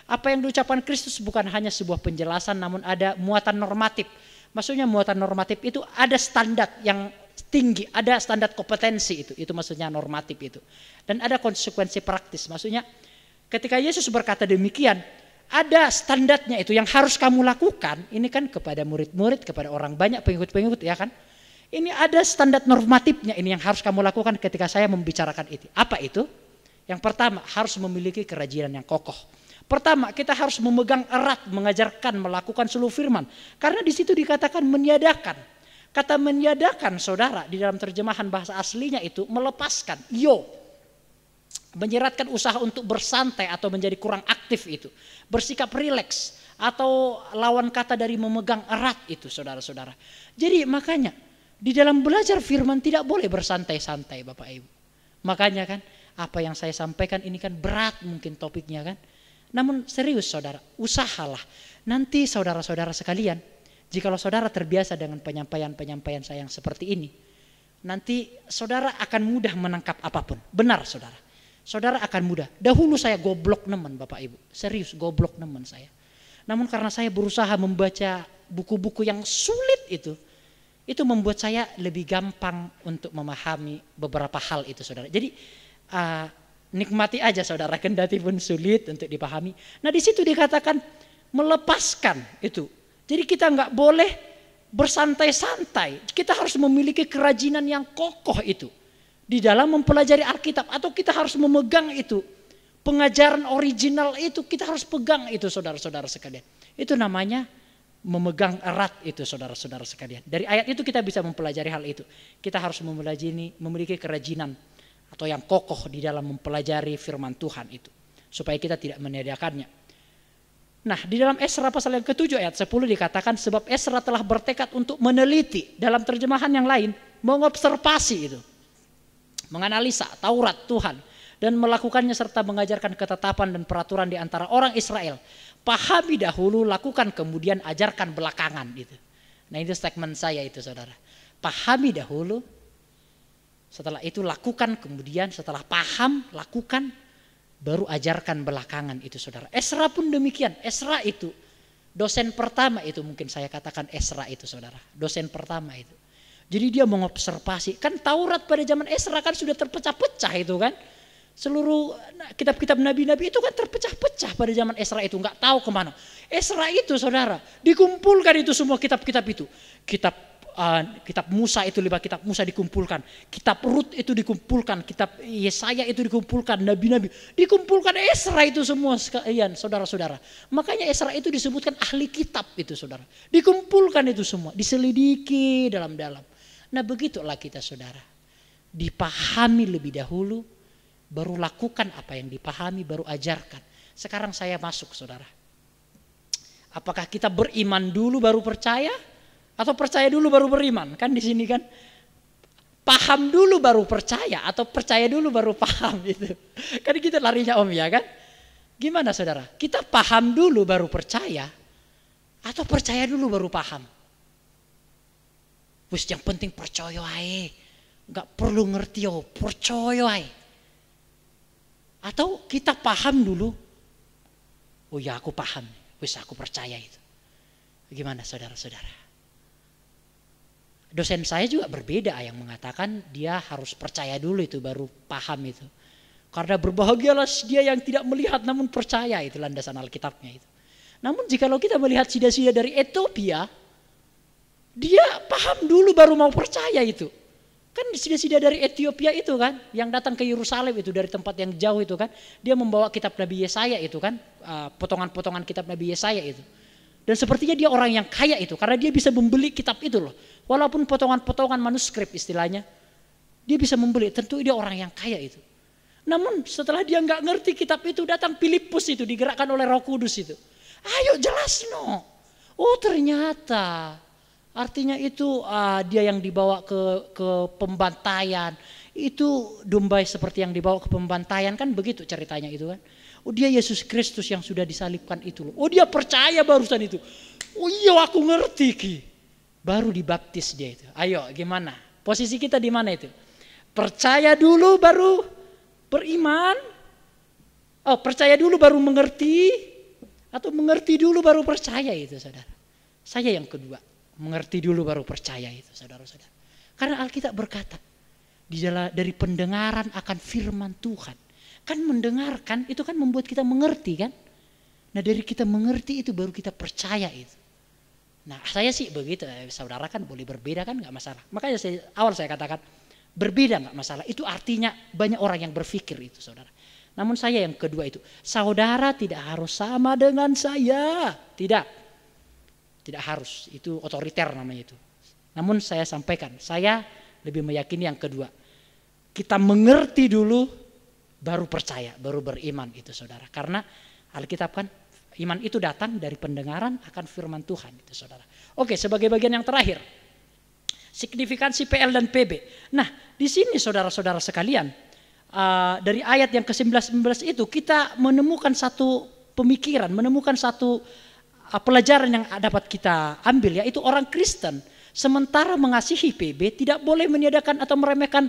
Apa yang diucapkan Kristus bukan hanya sebuah penjelasan namun ada muatan normatif. Maksudnya muatan normatif itu ada standar yang tinggi, ada standar kompetensi itu maksudnya normatif itu. Dan ada konsekuensi praktis. Maksudnya ketika Yesus berkata demikian, ada standarnya itu yang harus kamu lakukan. Ini kan kepada murid-murid, kepada orang banyak pengikut-pengikut ya kan. Ini ada standar normatifnya ini yang harus kamu lakukan ketika saya membicarakan itu. Apa itu? Yang pertama harus memiliki kerajinan yang kokoh. Pertama kita harus memegang erat, mengajarkan, melakukan seluruh firman. Karena di situ dikatakan meniadakan. Kata meniadakan saudara di dalam terjemahan bahasa aslinya itu melepaskan. Menyeratkan usaha untuk bersantai atau menjadi kurang aktif itu. Bersikap rileks atau lawan kata dari memegang erat itu saudara-saudara. Jadi makanya di dalam belajar firman tidak boleh bersantai-santai Bapak Ibu. Makanya kan apa yang saya sampaikan ini kan berat mungkin topiknya kan. Namun serius saudara, usahalah. Nanti saudara-saudara sekalian, jikalau saudara terbiasa dengan penyampaian-penyampaian saya yang seperti ini, nanti saudara akan mudah menangkap apapun. Benar saudara. Saudara akan mudah. Dahulu saya goblok nemen Bapak Ibu. Serius goblok nemen saya. Namun karena saya berusaha membaca buku-buku yang sulit itu membuat saya lebih gampang untuk memahami beberapa hal itu saudara. Jadi nikmati aja saudara, kendati pun sulit untuk dipahami. Nah di situ dikatakan melepaskan itu. Jadi kita nggak boleh bersantai-santai. Kita harus memiliki kerajinan yang kokoh itu di dalam mempelajari Alkitab, atau kita harus memegang itu pengajaran original itu, kita harus pegang itu saudara-saudara sekalian. Itu namanya memegang erat itu saudara-saudara sekalian. Dari ayat itu kita bisa mempelajari hal itu. Kita harus memiliki kerajinan atau yang kokoh di dalam mempelajari firman Tuhan itu. Supaya kita tidak meniadakannya. Nah di dalam Esra pasal yang ke-7 ayat 10 dikatakan sebab Esra telah bertekad untuk meneliti. Dalam terjemahan yang lain mengobservasi itu. Menganalisa Taurat Tuhan. dan melakukannya serta mengajarkan ketetapan dan peraturan di antara orang Israel. Pahami dahulu, lakukan kemudian, ajarkan belakangan gitu. Nah itu statement saya itu saudara. Pahami dahulu, setelah itu lakukan kemudian, setelah paham lakukan, baru ajarkan belakangan itu saudara. Esra pun demikian. Esra itu dosen pertama itu, mungkin saya katakan Esra itu saudara. Dosen pertama itu. Jadi dia mengobservasi. Kan Taurat pada zaman Esra kan sudah terpecah-pecah itu kan. Seluruh kitab-kitab nabi-nabi itu kan terpecah-pecah pada zaman Esra itu. Nggak tahu kemana. Esra itu saudara. Dikumpulkan itu semua kitab-kitab itu. Kitab Musa itu, 5 kitab Musa dikumpulkan. Kitab Rut itu dikumpulkan. Kitab Yesaya itu dikumpulkan. Nabi-nabi. Dikumpulkan Esra itu semua sekalian saudara-saudara. Makanya Esra itu disebutkan ahli kitab itu saudara. Dikumpulkan itu semua. Diselidiki dalam-dalam. Nah begitulah kita saudara. Dipahami lebih dahulu, baru lakukan apa yang dipahami, baru ajarkan. Sekarang saya masuk saudara. Apakah kita beriman dulu baru percaya? Atau percaya dulu baru beriman? Kan di sini kan paham dulu baru percaya, atau percaya dulu baru paham itu. Kan kita larinya om ya kan? Gimana saudara? Kita paham dulu baru percaya, atau percaya dulu baru paham? Wis yang penting percaya aja. Enggak perlu ngerti yo, percaya aja. Atau kita paham dulu. Oh ya aku paham, wis aku percaya itu. Gimana saudara-saudara? Dosen saya juga berbeda yang mengatakan dia harus percaya dulu itu baru paham itu. Karena berbahagialah dia yang tidak melihat namun percaya, itu landasan Alkitabnya itu. Namun jikalau kita melihat sida-sida dari Ethiopia, dia paham dulu baru mau percaya itu. Kan sida-sida dari Ethiopia itu kan, yang datang ke Yerusalem itu dari tempat yang jauh itu kan, dia membawa kitab Nabi Yesaya itu kan, potongan-potongan kitab Nabi Yesaya itu. Dan sepertinya dia orang yang kaya itu, karena dia bisa membeli kitab itu loh. Walaupun potongan-potongan manuskrip istilahnya, dia bisa membeli. Tentu dia orang yang kaya itu. Namun setelah dia nggak ngerti kitab itu, datang Filipus itu digerakkan oleh Roh Kudus itu. Ayo jelas no. Oh ternyata. Artinya itu dia yang dibawa ke pembantaian. Itu domba seperti yang dibawa ke pembantaian kan begitu ceritanya itu kan. Oh dia Yesus Kristus yang sudah disalibkan itu loh. Oh dia percaya barusan itu. Oh iya aku ngerti Ki. Baru dibaptis dia itu. Ayo gimana? Posisi kita di mana itu? Percaya dulu baru beriman? Oh percaya dulu baru mengerti? Atau mengerti dulu baru percaya itu saudara? Saya yang kedua. Mengerti dulu baru percaya itu saudara-saudara. Karena Alkitab berkata dari pendengaran akan firman Tuhan. Kan mendengarkan itu kan membuat kita mengerti kan. Nah dari kita mengerti itu baru kita percaya itu. Nah saya sih begitu, saudara kan boleh berbeda kan gak masalah. Makanya awal saya katakan berbeda gak masalah. Itu artinya banyak orang yang berpikir itu saudara. Namun saya yang kedua itu, saudara tidak harus sama dengan saya. Tidak harus, itu otoriter namanya itu. Namun saya sampaikan, saya lebih meyakini yang kedua. Kita mengerti dulu, baru percaya, baru beriman itu saudara. Karena Alkitab kan, iman itu datang dari pendengaran akan firman Tuhan itu saudara. Oke, sebagai bagian yang terakhir, signifikansi PL dan PB. Nah, di sini saudara-saudara sekalian, dari ayat yang ke-19 itu kita menemukan satu pemikiran, menemukan satu pelajaran yang dapat kita ambil, yaitu orang Kristen sementara mengasihi PB tidak boleh meniadakan atau meremehkan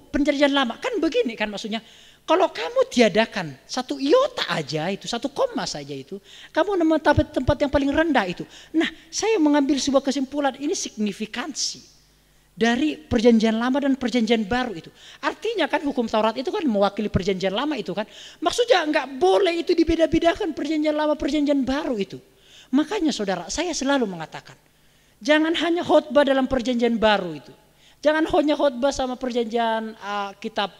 perjanjian lama. Kan begini kan maksudnya, kalau kamu tiadakan satu iota aja itu, satu koma saja itu, kamu menempati tempat yang paling rendah itu. Nah saya mengambil sebuah kesimpulan, ini signifikansi dari perjanjian lama dan perjanjian baru itu. Artinya kan hukum Taurat itu kan mewakili perjanjian lama itu kan. Maksudnya nggak boleh itu dibeda-bedakan perjanjian lama perjanjian baru itu. Makanya saudara, saya selalu mengatakan, jangan hanya khotbah dalam perjanjian baru itu. Jangan hanya khotbah sama perjanjian kitab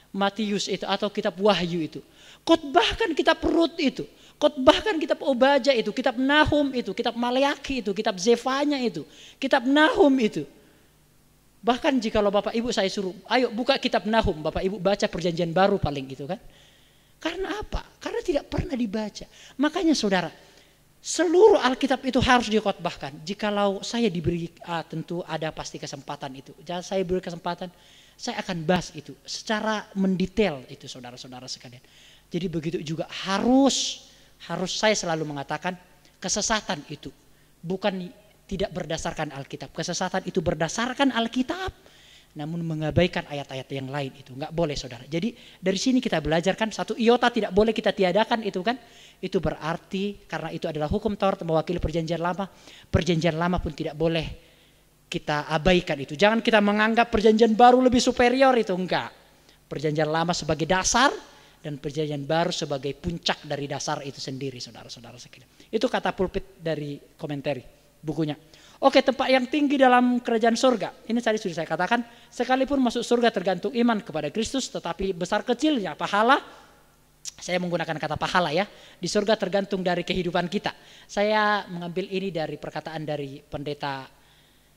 Matius itu atau kitab Wahyu itu. Khotbahkan kitab Rut itu. Khotbahkan kitab Obaja itu, kitab Nahum itu, kitab Maleaki itu, kitab Zefanya itu, kitab Nahum itu. Bahkan jikalau Bapak Ibu saya suruh, ayo buka kitab Nahum, Bapak Ibu baca perjanjian baru paling gitu kan. Karena apa? Karena tidak pernah dibaca. Makanya saudara, seluruh Alkitab itu harus dikhotbahkan. Jikalau saya diberi tentu ada pasti kesempatan itu. Jangan saya beri kesempatan. Saya akan bahas itu secara mendetail itu saudara-saudara sekalian. Jadi begitu juga harus saya selalu mengatakan kesesatan itu bukan tidak berdasarkan Alkitab. Kesesatan itu berdasarkan Alkitab, namun mengabaikan ayat-ayat yang lain itu nggak boleh saudara. Jadi dari sini kita belajar kan satu iota tidak boleh kita tiadakan itu kan. Itu berarti karena itu adalah hukum Taurat mewakili perjanjian lama. Perjanjian lama pun tidak boleh kita abaikan itu. Jangan kita menganggap perjanjian baru lebih superior itu, enggak. Perjanjian lama sebagai dasar dan perjanjian baru sebagai puncak dari dasar itu sendiri saudara-saudara sekalian. Itu kata pulpit dari komentari bukunya. Oke, tempat yang tinggi dalam kerajaan surga. Ini tadi sudah saya katakan, sekalipun masuk surga tergantung iman kepada Kristus, tetapi besar kecilnya pahala, saya menggunakan kata pahala ya, di surga tergantung dari kehidupan kita. Saya mengambil ini dari perkataan dari pendeta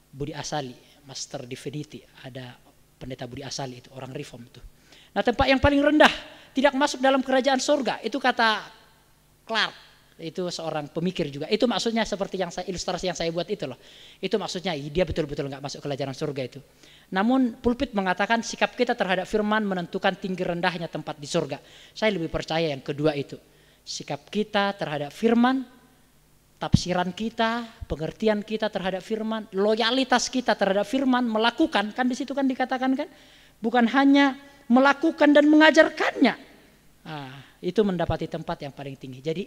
Budi Asali, Master Divinity. Ada pendeta Budi Asali itu, orang Reform itu. Nah, tempat yang paling rendah tidak masuk dalam kerajaan surga, itu kata Clark, itu seorang pemikir juga. Itu maksudnya seperti yang ilustrasi yang saya buat itu loh. Itu maksudnya dia betul-betul nggak masuk kerajaan surga itu. Namun pulpit mengatakan sikap kita terhadap firman menentukan tinggi rendahnya tempat di surga. Saya lebih percaya yang kedua itu. Sikap kita terhadap firman, tafsiran kita, pengertian kita terhadap firman, loyalitas kita terhadap firman, melakukan, kan di situ kan dikatakan kan, bukan hanya melakukan dan mengajarkannya. Itu mendapati tempat yang paling tinggi. Jadi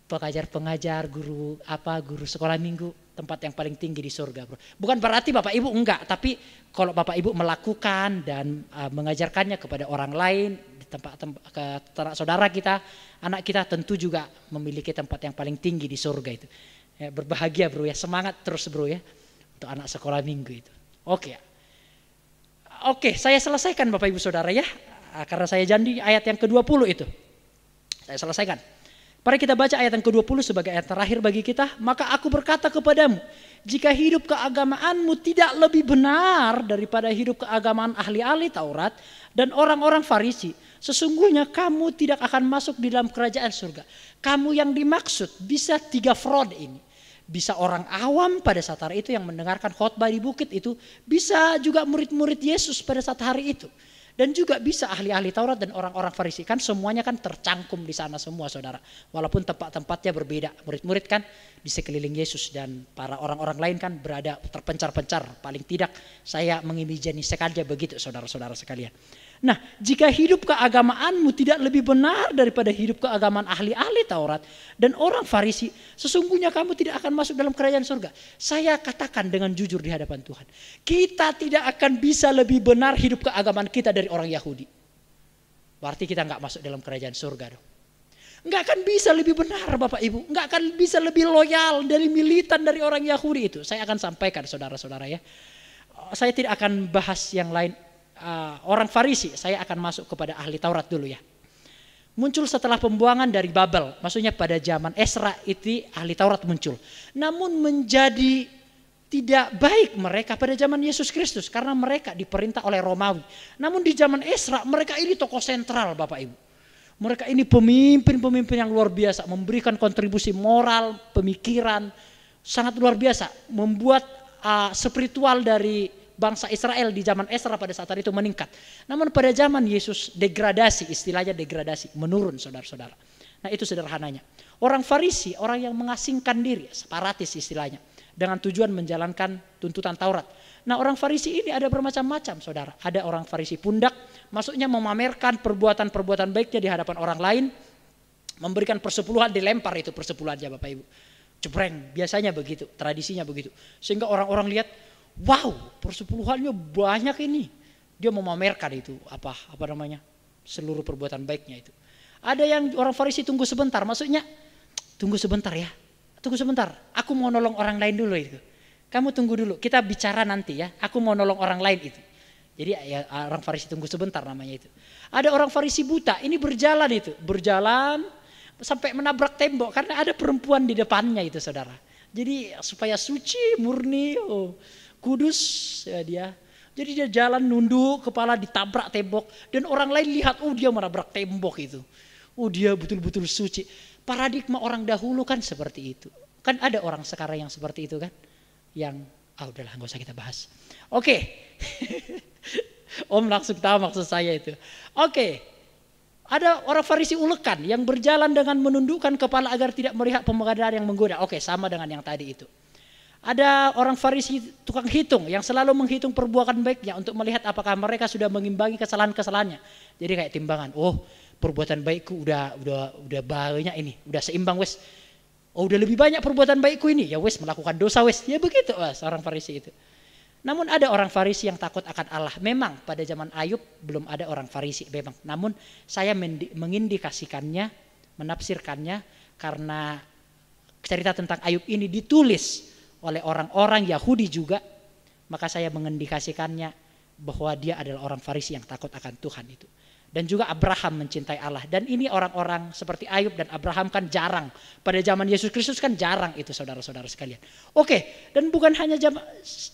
pengajar-pengajar, guru sekolah minggu, tempat yang paling tinggi di surga, bro. Bukan berarti Bapak Ibu enggak, tapi kalau Bapak Ibu melakukan dan mengajarkannya kepada orang lain, di tempat saudara kita, anak kita tentu juga memiliki tempat yang paling tinggi di surga itu. Ya, berbahagia bro ya, semangat terus bro ya untuk anak sekolah minggu itu. Oke, saya selesaikan Bapak Ibu Saudara ya, karena saya janji ayat yang ke-20 itu. Saya selesaikan. Mari kita baca ayat yang ke-20 sebagai ayat terakhir bagi kita. Maka aku berkata kepadamu, jika hidup keagamaanmu tidak lebih benar daripada hidup keagamaan ahli-ahli Taurat dan orang-orang Farisi, sesungguhnya kamu tidak akan masuk di dalam kerajaan surga. Kamu yang dimaksud bisa 3 fraud ini. Bisa orang awam pada saat hari itu yang mendengarkan khotbah di bukit itu. Bisa juga murid-murid Yesus pada saat hari itu. Dan juga bisa ahli-ahli Taurat dan orang-orang Farisi. Kan semuanya kan tercangkum di sana semua saudara. Walaupun tempat-tempatnya berbeda. Murid-murid kan di sekeliling Yesus dan para orang-orang lain kan berada terpencar-pencar. Paling tidak saya mengimajinasi saja begitu saudara-saudara sekalian. Nah, jika hidup keagamaanmu tidak lebih benar daripada hidup keagamaan ahli-ahli Taurat dan orang Farisi, sesungguhnya kamu tidak akan masuk dalam kerajaan surga. Saya katakan dengan jujur di hadapan Tuhan, kita tidak akan bisa lebih benar hidup keagamaan kita dari orang Yahudi. Berarti kita nggak masuk dalam kerajaan surga dong. Nggak akan bisa lebih benar Bapak Ibu, nggak akan bisa lebih loyal dari militan dari orang Yahudi itu. Saya akan sampaikan saudara-saudara ya. Saya tidak akan bahas yang lain. Orang Farisi, saya akan masuk kepada ahli Taurat dulu ya. Muncul setelah pembuangan dari Babel, maksudnya pada zaman Esra itu ahli Taurat muncul. Namun menjadi tidak baik mereka pada zaman Yesus Kristus karena mereka diperintah oleh Romawi. Namun di zaman Esra mereka ini tokoh sentral Bapak Ibu. Mereka ini pemimpin-pemimpin yang luar biasa, memberikan kontribusi moral, pemikiran sangat luar biasa, membuat spiritual dari bangsa Israel di zaman Esra pada saat itu meningkat. Namun pada zaman Yesus degradasi, istilahnya degradasi, menurun saudara-saudara. Nah itu sederhananya. Orang Farisi, orang yang mengasingkan diri, separatis istilahnya, dengan tujuan menjalankan tuntutan Taurat. Nah orang Farisi ini ada bermacam-macam saudara. Ada orang Farisi pundak, maksudnya memamerkan perbuatan-perbuatan baiknya di hadapan orang lain, memberikan persepuluhan, dilempar itu persepuluhannya Bapak Ibu. Cepreng, biasanya begitu, tradisinya begitu. Sehingga orang-orang lihat, wow, persepuluhannya banyak ini. Dia memamerkan itu apa namanya? Seluruh perbuatan baiknya itu. Ada yang orang Farisi tunggu sebentar, maksudnya tunggu sebentar ya. Tunggu sebentar, aku mau nolong orang lain dulu itu. Kamu tunggu dulu, kita bicara nanti ya. Aku mau nolong orang lain itu. Jadi ya, orang Farisi tunggu sebentar namanya itu. Ada orang Farisi buta, ini berjalan itu, berjalan sampai menabrak tembok karena ada perempuan di depannya itu saudara. Jadi supaya suci, murni, kudus ya dia. Jadi dia jalan nunduk, kepala ditabrak tembok dan orang lain lihat, dia menabrak tembok itu. Dia betul-betul suci. Paradigma orang dahulu kan seperti itu. Kan ada orang sekarang yang seperti itu kan, yang Udahlah, nggak usah kita bahas. Oke. Om langsung tahu maksud saya itu. Oke. Ada orang Farisi ulekan yang berjalan dengan menundukkan kepala agar tidak melihat pemandangan yang menggoda. Oke, sama dengan yang tadi itu. Ada orang Farisi tukang hitung yang selalu menghitung perbuatan baiknya untuk melihat apakah mereka sudah mengimbangi kesalahan-kesalahannya. Jadi kayak timbangan. Oh, perbuatan baikku udah banyak ini, udah seimbang wes. Oh, udah lebih banyak perbuatan baikku ini. Ya wes, melakukan dosa wes. Ya begitu seorang Farisi itu. Namun ada orang Farisi yang takut akan Allah. Memang pada zaman Ayub belum ada orang Farisi memang. Namun saya mengindikasikannya, menafsirkannya karena cerita tentang Ayub ini ditulis oleh orang-orang Yahudi juga, maka saya mengindikasikannya bahwa dia adalah orang Farisi yang takut akan Tuhan itu. Dan juga Abraham mencintai Allah. Dan ini orang-orang seperti Ayub dan Abraham kan jarang. Pada zaman Yesus Kristus kan jarang itu saudara-saudara sekalian. Oke, dan bukan hanya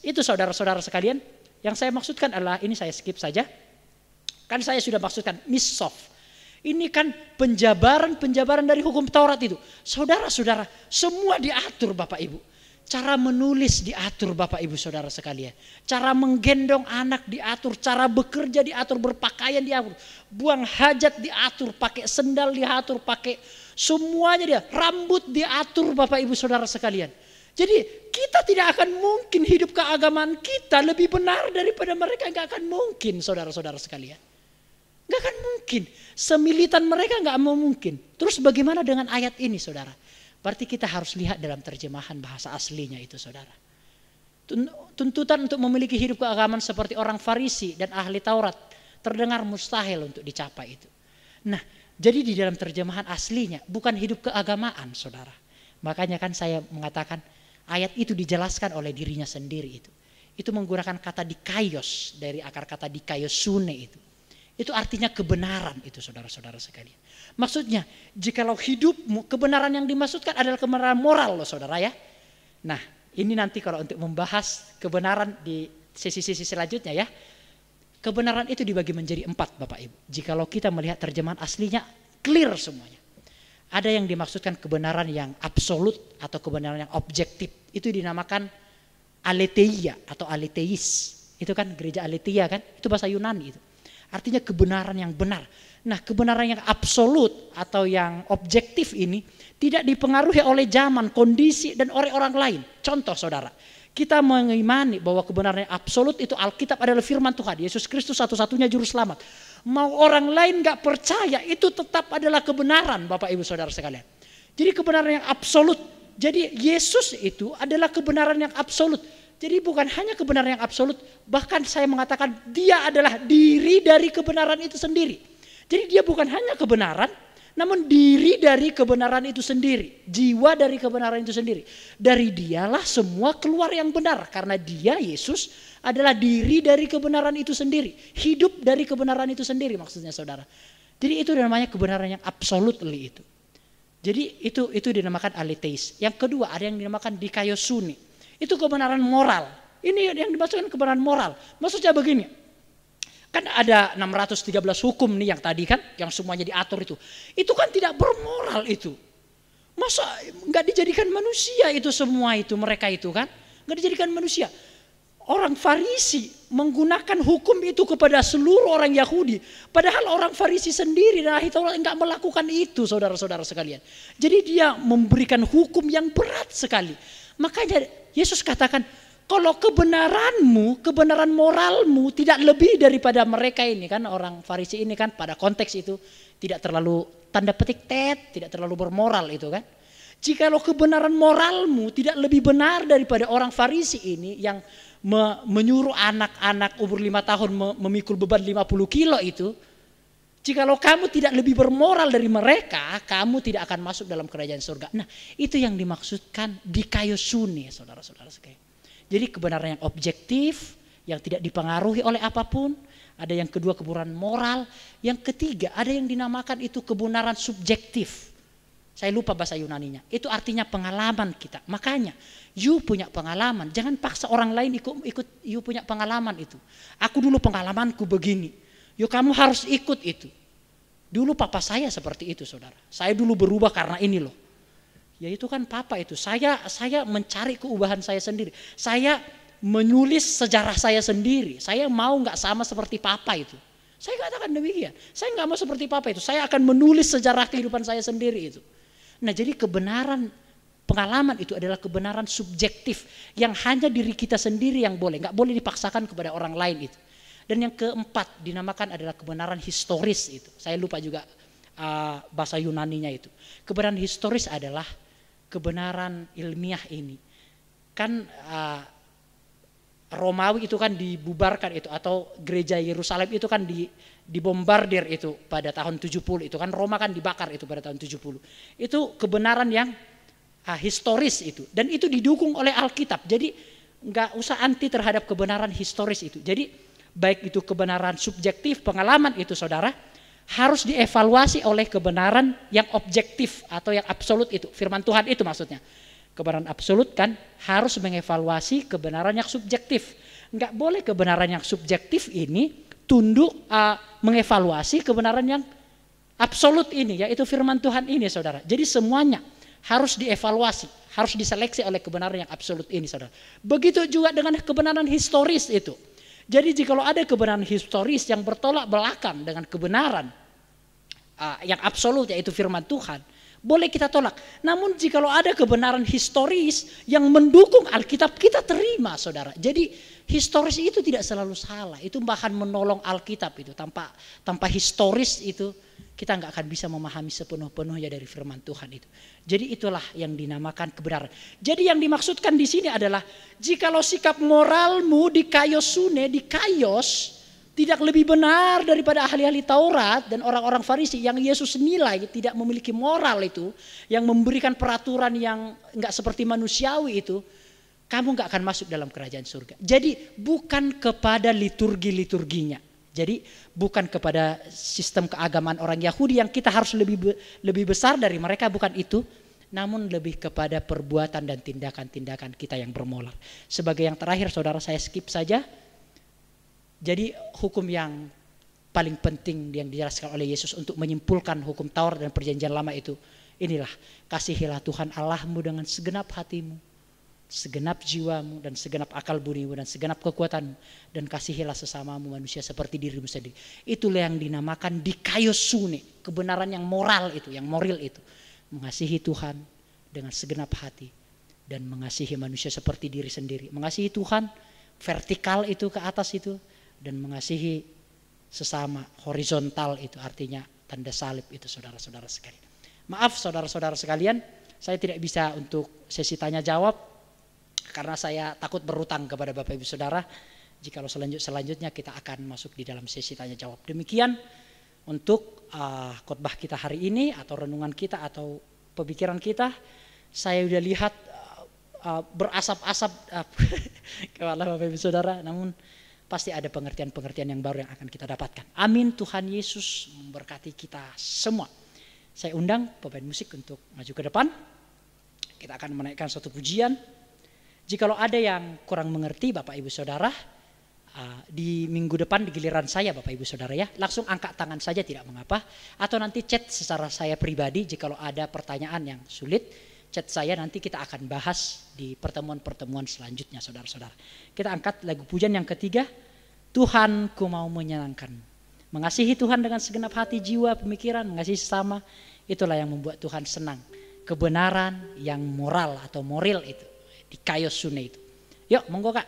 itu saudara-saudara sekalian. Yang saya maksudkan adalah, ini saya skip saja. Kan saya sudah maksudkan Missof. Ini kan penjabaran dari hukum Taurat itu. Saudara-saudara, semua diatur Bapak Ibu. Cara menulis diatur Bapak Ibu Saudara sekalian. Cara menggendong anak diatur. Cara bekerja diatur. Berpakaian diatur. Buang hajat diatur. Pakai sendal diatur. Pakai semuanya dia. Rambut diatur Bapak Ibu Saudara sekalian. Jadi kita tidak akan mungkin hidup keagamaan kita lebih benar daripada mereka. Gak akan mungkin saudara-saudara sekalian. Gak akan mungkin. Semilitan mereka gak mau mungkin. Terus bagaimana dengan ayat ini saudara? Berarti kita harus lihat dalam terjemahan bahasa aslinya itu saudara. Tuntutan untuk memiliki hidup keagamaan seperti orang Farisi dan ahli Taurat terdengar mustahil untuk dicapai itu. Nah, jadi di dalam terjemahan aslinya bukan hidup keagamaan saudara. Makanya kan saya mengatakan ayat itu dijelaskan oleh dirinya sendiri itu. Itu menggunakan kata dikaios dari akar kata dikaiosune itu. Itu artinya kebenaran itu saudara-saudara sekalian. Maksudnya jikalau hidupmu, kebenaran yang dimaksudkan adalah kebenaran moral loh saudara ya. Nah ini nanti kalau untuk membahas kebenaran di sesi-sesi selanjutnya ya. Kebenaran itu dibagi menjadi 4 Bapak Ibu. Jikalau kita melihat terjemahan aslinya clear semuanya. Ada yang dimaksudkan kebenaran yang absolut atau kebenaran yang objektif. Itu dinamakan aletheia atau aletheis. Itu kan gereja aletheia kan, itu bahasa Yunani itu. Artinya kebenaran yang benar. Nah kebenaran yang absolut atau yang objektif ini tidak dipengaruhi oleh zaman, kondisi dan orang lain. Contoh saudara, kita mengimani bahwa kebenaran yang absolut itu Alkitab adalah firman Tuhan. Yesus Kristus satu-satunya juru selamat. Mau orang lain gak percaya itu tetap adalah kebenaran Bapak Ibu Saudara sekalian. Jadi kebenaran yang absolut. Jadi Yesus itu adalah kebenaran yang absolut. Jadi bukan hanya kebenaran yang absolut, bahkan saya mengatakan dia adalah diri dari kebenaran itu sendiri. Jadi dia bukan hanya kebenaran, namun diri dari kebenaran itu sendiri. Jiwa dari kebenaran itu sendiri. Dari dialah semua keluar yang benar. Karena dia, Yesus, adalah diri dari kebenaran itu sendiri. Hidup dari kebenaran itu sendiri maksudnya saudara. Jadi itu namanya kebenaran yang absolutely itu. Jadi itu dinamakan aletheis. Yang kedua ada yang dinamakan dikaiosune. Itu kebenaran moral. Ini yang dimaksudkan kebenaran moral. Maksudnya begini. Kan ada 613 hukum nih yang tadi kan. Yang semuanya diatur itu. Itu kan tidak bermoral itu. Masa gak dijadikan manusia itu semua itu. Mereka itu kan. Gak dijadikan manusia. Orang Farisi menggunakan hukum itu kepada seluruh orang Yahudi. Padahal orang Farisi sendiri dan ahli Taurat enggak melakukan itu saudara-saudara sekalian. Jadi dia memberikan hukum yang berat sekali. Makanya Yesus katakan kalau kebenaranmu, kebenaran moralmu tidak lebih daripada mereka ini kan. Orang Farisi ini kan pada konteks itu tidak terlalu tanda petik tidak terlalu bermoral itu kan. Jikalau kebenaran moralmu tidak lebih benar daripada orang Farisi ini yang menyuruh anak-anak umur 5 tahun memikul beban 50 kilo itu. Jikalau kamu tidak lebih bermoral dari mereka, kamu tidak akan masuk dalam kerajaan surga. Nah itu yang dimaksudkan dikaiosune saudara-saudara sekalian. Jadi kebenaran yang objektif, yang tidak dipengaruhi oleh apapun. Ada yang kedua kebenaran moral. Yang ketiga ada yang dinamakan itu kebenaran subjektif. Saya lupa bahasa Yunaninya. Itu artinya pengalaman kita. Makanya you punya pengalaman. Jangan paksa orang lain ikut you punya pengalaman itu. Aku dulu pengalamanku begini. Yuk kamu harus ikut itu. Dulu papa saya seperti itu saudara. Saya dulu berubah karena ini loh. Ya itu kan papa itu. Saya mencari keubahan saya sendiri. Saya menulis sejarah saya sendiri. Saya mau nggak sama seperti Papa itu. Saya katakan demikian. Saya nggak mau seperti Papa itu. Saya akan menulis sejarah kehidupan saya sendiri itu. Nah, jadi kebenaran pengalaman itu adalah kebenaran subjektif yang hanya diri kita sendiri yang boleh, nggak boleh dipaksakan kepada orang lain itu. Dan yang keempat dinamakan adalah kebenaran historis itu. Saya lupa juga bahasa Yunaninya itu. Kebenaran historis adalah kebenaran ilmiah ini. Kan Romawi itu kan dibubarkan itu, atau gereja Yerusalem itu kan dibombardir itu pada tahun 70 itu kan, Roma kan dibakar itu pada tahun 70. Itu kebenaran yang historis itu, dan itu didukung oleh Alkitab. Jadi nggak usah anti terhadap kebenaran historis itu. Jadi baik itu kebenaran subjektif pengalaman itu saudara, harus dievaluasi oleh kebenaran yang objektif atau yang absolut itu, firman Tuhan itu maksudnya. Kebenaran absolut kan harus mengevaluasi kebenaran yang subjektif. Enggak boleh kebenaran yang subjektif ini tunduk mengevaluasi kebenaran yang absolut ini, yaitu firman Tuhan ini saudara. Jadi semuanya harus dievaluasi, harus diseleksi oleh kebenaran yang absolut ini saudara. Begitu juga dengan kebenaran historis itu. Jadi jika ada kebenaran historis yang bertolak belakang dengan kebenaran yang absolut yaitu firman Tuhan, boleh kita tolak. Namun jika ada kebenaran historis yang mendukung Alkitab, kita terima saudara. Jadi historis itu tidak selalu salah. Itu bahkan menolong Alkitab itu. Tanpa historis itu kita nggak akan bisa memahami sepenuh-penuhnya dari firman Tuhan itu. Jadi itulah yang dinamakan kebenaran. Jadi yang dimaksudkan di sini adalah jikalau sikap moralmu dikayos tidak lebih benar daripada ahli-ahli Taurat dan orang-orang Farisi yang Yesus nilai tidak memiliki moral itu, yang memberikan peraturan yang enggak seperti manusiawi itu, kamu enggak akan masuk dalam kerajaan surga. Jadi bukan kepada liturgi-liturginya. Jadi bukan kepada sistem keagamaan orang Yahudi yang kita harus lebih besar dari mereka, bukan itu. Namun lebih kepada perbuatan dan tindakan-tindakan kita yang bermoral. Sebagai yang terakhir saudara, saya skip saja. Jadi hukum yang paling penting yang dijelaskan oleh Yesus untuk menyimpulkan hukum Taurat dan perjanjian lama itu, inilah: kasihilah Tuhan Allahmu dengan segenap hatimu, segenap jiwamu, dan segenap akal budimu, dan segenap kekuatanmu, dan kasihilah sesamamu manusia seperti dirimu sendiri. Itulah yang dinamakan dikaiosune, kebenaran yang moral itu, yang moral itu. Mengasihi Tuhan dengan segenap hati dan mengasihi manusia seperti diri sendiri. Mengasihi Tuhan vertikal itu ke atas itu, dan mengasihi sesama horizontal itu artinya tanda salib itu saudara-saudara sekalian. Maaf saudara-saudara sekalian, saya tidak bisa untuk sesi tanya jawab karena saya takut berutang kepada Bapak Ibu Saudara. Jikalau selanjutnya kita akan masuk di dalam sesi tanya jawab. Demikian untuk khotbah kita hari ini atau renungan kita atau pemikiran kita. Saya sudah lihat berasap-asap kepala Bapak Ibu Saudara, namun pasti ada pengertian-pengertian yang baru yang akan kita dapatkan. Amin. Tuhan Yesus memberkati kita semua. Saya undang pemain musik untuk maju ke depan. Kita akan menaikkan suatu pujian. Jikalau ada yang kurang mengerti Bapak Ibu Saudara, di minggu depan di giliran saya Bapak Ibu Saudara ya, langsung angkat tangan saja tidak mengapa. Atau nanti chat secara saya pribadi jikalau ada pertanyaan yang sulit. Chat saya, nanti kita akan bahas di pertemuan-pertemuan selanjutnya saudara-saudara. Kita angkat lagu pujian yang ketiga, Tuhan ku mau menyenangkan. Mengasihi Tuhan dengan segenap hati, jiwa, pemikiran, mengasihi sesama, itulah yang membuat Tuhan senang. Kebenaran yang moral atau moral itu, dikaiosune itu. Yuk monggo Kak.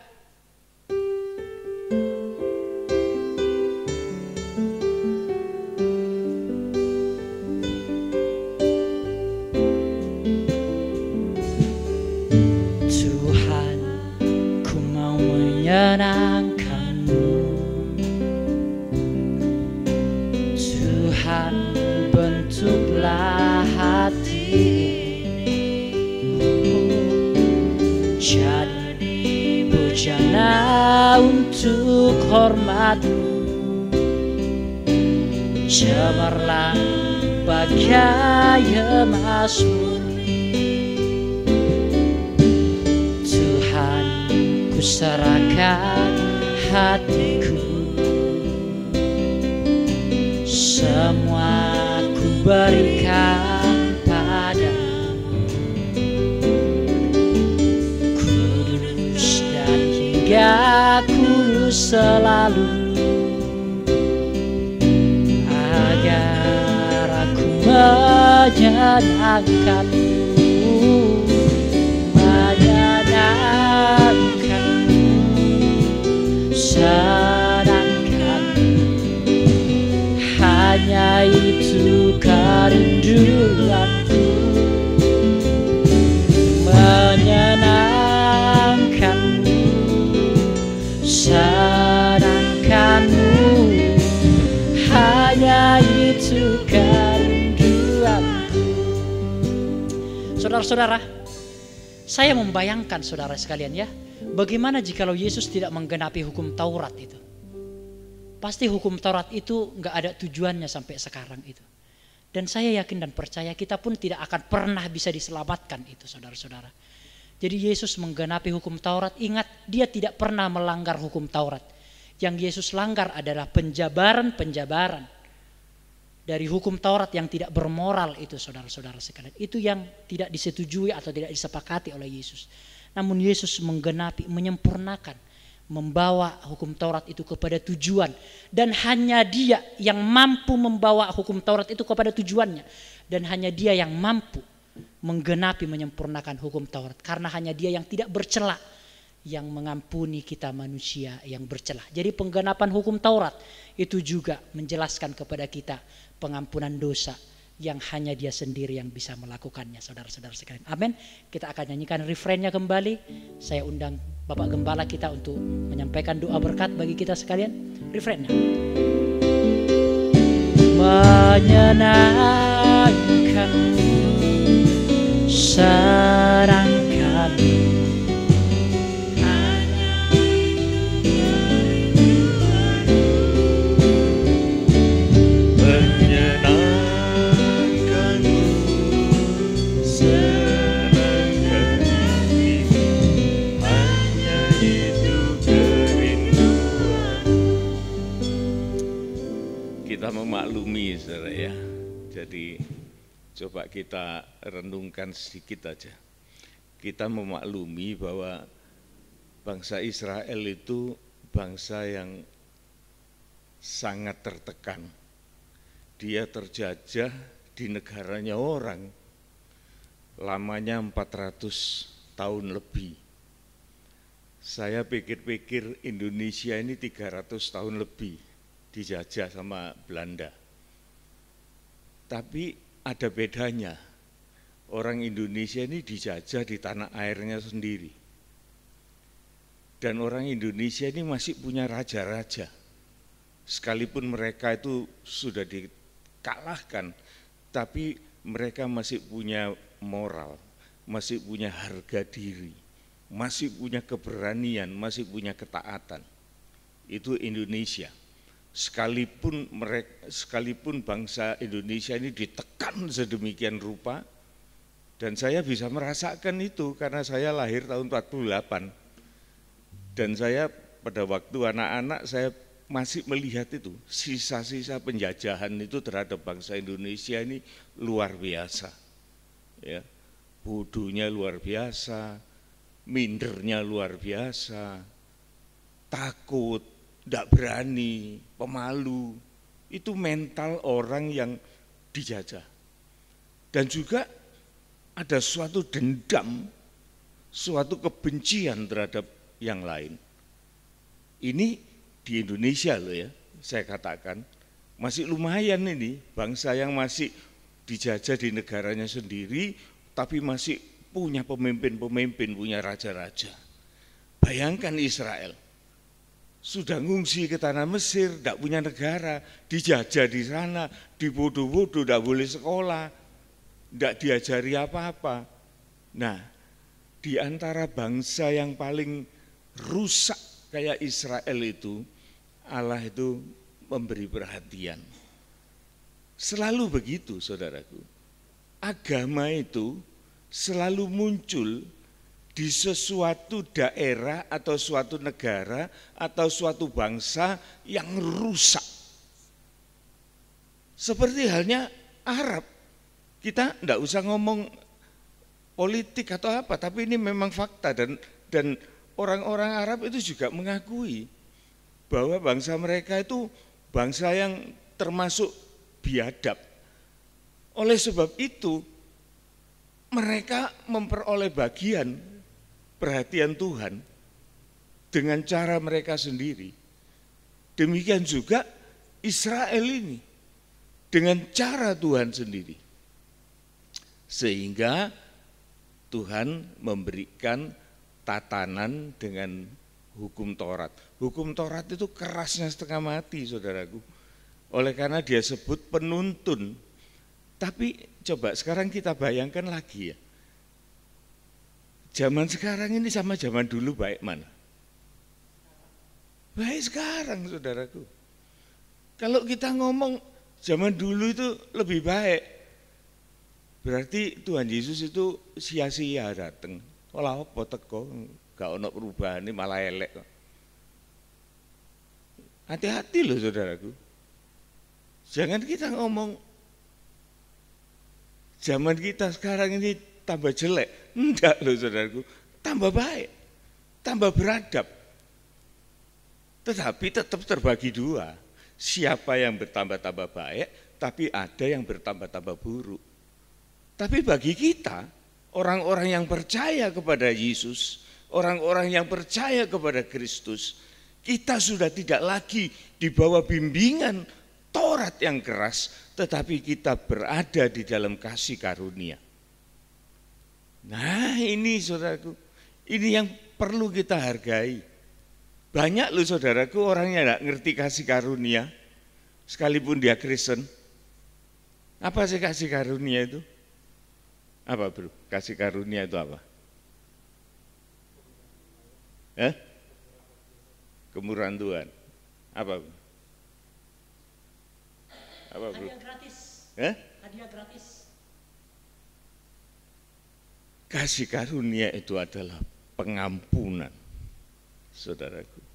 Menyenangkanmu, Tuhan bentuklah hati jadi bujana untuk hormatmu, cemerlang bagai emas murni. Tuhan, ku serahkan hatiku, semua ku berikan padamu, kudus dan hingga selalu, agar aku menyenangkanmu, senangkanmu. Hanya itu kerinduanku, menyenangkanmu, senangkanmu. Hanya itu kerinduanku. Saudara-saudara, saya membayangkan saudara sekalian ya, bagaimana jikalau Yesus tidak menggenapi hukum Taurat itu. Pasti hukum Taurat itu nggak ada tujuannya sampai sekarang itu. Dan saya yakin dan percaya kita pun tidak akan pernah bisa diselamatkan itu, saudara-saudara. Jadi Yesus menggenapi hukum Taurat. Ingat, dia tidak pernah melanggar hukum Taurat. Yang Yesus langgar adalah penjabaran-penjabaran dari hukum Taurat yang tidak bermoral itu, saudara-saudara sekalian. Itu yang tidak disetujui atau tidak disepakati oleh Yesus. Namun Yesus menggenapi, menyempurnakan, membawa hukum Taurat itu kepada tujuan. Dan hanya dia yang mampu membawa hukum Taurat itu kepada tujuannya. Dan hanya dia yang mampu menggenapi, menyempurnakan hukum Taurat. Karena hanya dia yang tidak bercela, yang mengampuni kita manusia yang bercela. Jadi penggenapan hukum Taurat itu juga menjelaskan kepada kita pengampunan dosa yang hanya dia sendiri yang bisa melakukannya, saudara-saudara sekalian. Amin. Kita akan nyanyikan refrainnya kembali. Saya undang Bapak Gembala kita untuk menyampaikan doa berkat bagi kita sekalian. Refrainnya. Menyenangkan, senangkan, kita memaklumi, saudara ya. Jadi coba kita renungkan sedikit aja. Kita memaklumi bahwa bangsa Israel itu bangsa yang sangat tertekan. Dia terjajah di negaranya orang, lamanya 400 tahun lebih. Saya pikir-pikir Indonesia ini 300 tahun lebih dijajah sama Belanda. Tapi ada bedanya, orang Indonesia ini dijajah di tanah airnya sendiri. Dan orang Indonesia ini masih punya raja-raja. Sekalipun mereka itu sudah dikalahkan, tapi mereka masih punya moral, masih punya harga diri, masih punya keberanian, masih punya ketaatan. Itu Indonesia. Sekalipun bangsa Indonesia ini ditekan sedemikian rupa, dan saya bisa merasakan itu karena saya lahir tahun 48, dan saya pada waktu anak-anak saya masih melihat itu sisa-sisa penjajahan itu terhadap bangsa Indonesia ini luar biasa, ya, bodohnya luar biasa, mindernya luar biasa, takut, tidak berani, pemalu. Itu mental orang yang dijajah. Dan juga ada suatu dendam, suatu kebencian terhadap yang lain. Ini di Indonesia loh ya, saya katakan masih lumayan ini bangsa yang masih dijajah di negaranya sendiri, tapi masih punya pemimpin-pemimpin, punya raja-raja. Bayangkan Israel, sudah ngungsi ke tanah Mesir, tidak punya negara, dijajah di sana, dibodoh-bodoh, tidak boleh sekolah, tidak diajari apa-apa. Nah, di antara bangsa yang paling rusak kayak Israel itu, Allah itu memberi perhatian. Selalu begitu, saudaraku. Agama itu selalu muncul di sesuatu daerah atau suatu negara atau suatu bangsa yang rusak. Seperti halnya Arab. Kita tidak usah ngomong politik atau apa, tapi ini memang fakta dan orang-orang Arab itu juga mengakui bahwa bangsa mereka itu bangsa yang termasuk biadab. Oleh sebab itu, mereka memperoleh bagian perhatian Tuhan dengan cara mereka sendiri. Demikian juga Israel ini dengan cara Tuhan sendiri. Sehingga Tuhan memberikan tatanan dengan hukum Taurat. Hukum Taurat itu kerasnya setengah mati, saudaraku. Oleh karena dia sebut penuntun. Tapi coba sekarang kita bayangkan lagi ya. Zaman sekarang ini sama zaman dulu baik mana? Baik sekarang, saudaraku. Kalau kita ngomong zaman dulu itu lebih baik, berarti Tuhan Yesus itu sia-sia datang. Olah apa teko, gak ono perubahan, ini malah elek. Hati-hati loh, saudaraku. Jangan kita ngomong zaman kita sekarang ini tambah jelek. Enggak loh, saudaraku. Tambah baik, tambah beradab. Tetapi tetap terbagi dua. Siapa yang bertambah-tambah baik, tapi ada yang bertambah-tambah buruk. Tapi bagi kita, orang-orang yang percaya kepada Yesus, orang-orang yang percaya kepada Kristus, kita sudah tidak lagi di bawah bimbingan Taurat yang keras, tetapi kita berada di dalam kasih karunia. Nah ini saudaraku, ini yang perlu kita hargai. Banyak loh saudaraku orang yang tidak ngerti kasih karunia, sekalipun dia Kristen. Apa sih kasih karunia itu? Apa bro? Kasih karunia itu apa? Kemurahan Tuhan. Apa? Apa bro? Hadiah gratis. Hadiah gratis. Kasih karunia itu adalah pengampunan, saudaraku.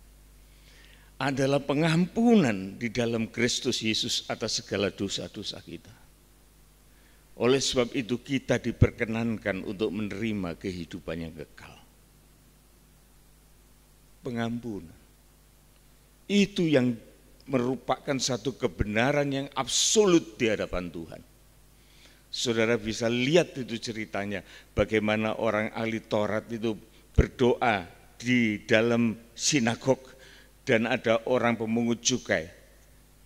Adalah pengampunan di dalam Kristus Yesus atas segala dosa-dosa kita. Oleh sebab itu kita diperkenankan untuk menerima kehidupan yang kekal. Pengampunan. Itu yang merupakan satu kebenaran yang absolut di hadapan Tuhan. Saudara bisa lihat itu ceritanya, bagaimana orang ahli Taurat itu berdoa di dalam sinagog dan ada orang pemungut cukai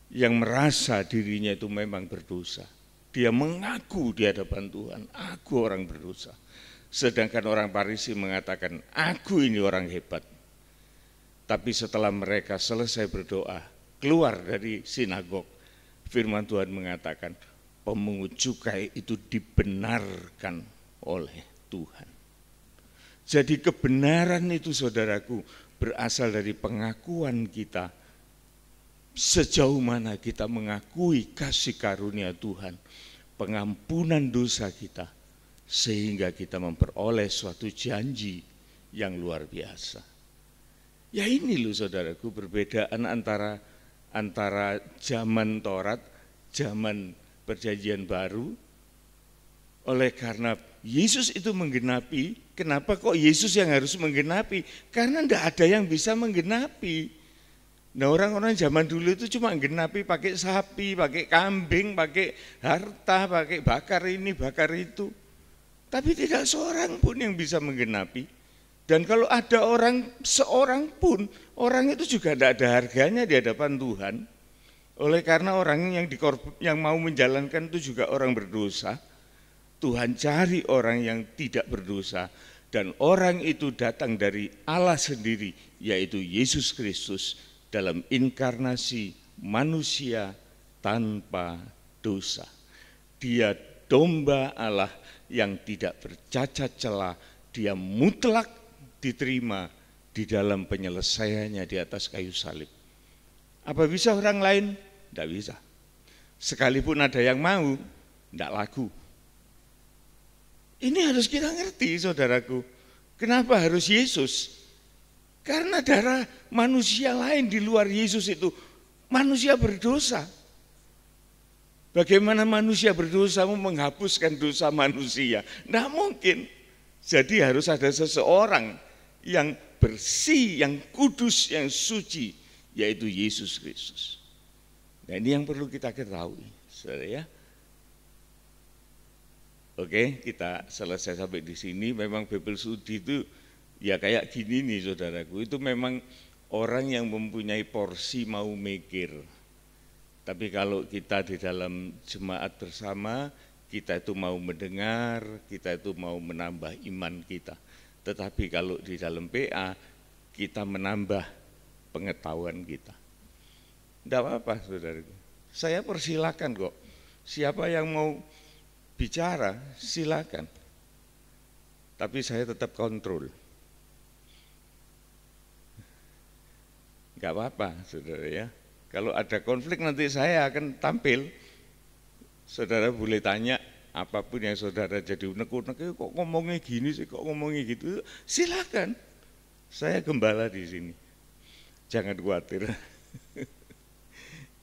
yang merasa dirinya itu memang berdosa. Dia mengaku di hadapan Tuhan, aku orang berdosa. Sedangkan orang Farisi mengatakan, aku ini orang hebat. Tapi setelah mereka selesai berdoa, keluar dari sinagog, firman Tuhan mengatakan, pemungut cukai itu dibenarkan oleh Tuhan. Jadi kebenaran itu saudaraku berasal dari pengakuan kita. Sejauh mana kita mengakui kasih karunia Tuhan, pengampunan dosa kita, sehingga kita memperoleh suatu janji yang luar biasa. Ya ini loh saudaraku perbedaan antara zaman Taurat, zaman Perjanjian Baru. Oleh karena Yesus itu menggenapi, kenapa kok Yesus yang harus menggenapi? Karena tidak ada yang bisa menggenapi. Nah orang-orang zaman dulu itu cuma menggenapi pakai sapi, pakai kambing, pakai harta, pakai bakar ini, bakar itu. Tapi tidak seorang pun yang bisa menggenapi. Dan kalau ada seorang pun, orang itu juga tidak ada harganya di hadapan Tuhan. Oleh karena orang yang mau menjalankan itu juga orang berdosa, Tuhan cari orang yang tidak berdosa, dan orang itu datang dari Allah sendiri, yaitu Yesus Kristus dalam inkarnasi manusia tanpa dosa. Dia domba Allah yang tidak bercacat celah, dia mutlak diterima di dalam penyelesaiannya di atas kayu salib. Apa bisa orang lain? Tidak bisa. Sekalipun ada yang mau, tidak laku. Ini harus kita ngerti saudaraku. Kenapa harus Yesus? Karena darah manusia lain di luar Yesus itu, manusia berdosa. Bagaimana manusia berdosa mau menghapuskan dosa manusia? Tidak mungkin. Jadi harus ada seseorang yang bersih, yang kudus, yang suci, yaitu Yesus Kristus. Nah, ini yang perlu kita ketahui, saudara ya. Oke, kita selesai sampai di sini. Memang Bible studi itu ya kayak gini nih saudaraku, itu memang orang yang mempunyai porsi mau mikir. Tapi kalau kita di dalam jemaat bersama, kita itu mau mendengar, kita itu mau menambah iman kita. Tetapi kalau di dalam PA, kita menambah pengetahuan kita. Tidak apa-apa saudaraku, saya persilakan kok. Siapa yang mau bicara, silakan. Tapi saya tetap kontrol. Enggak apa-apa, saudara ya. Kalau ada konflik nanti saya akan tampil. Saudara boleh tanya apapun yang saudara jadi unek-unek, kok ngomongnya gini sih, kok ngomongnya gitu. Silakan. Saya gembala di sini. Jangan khawatir.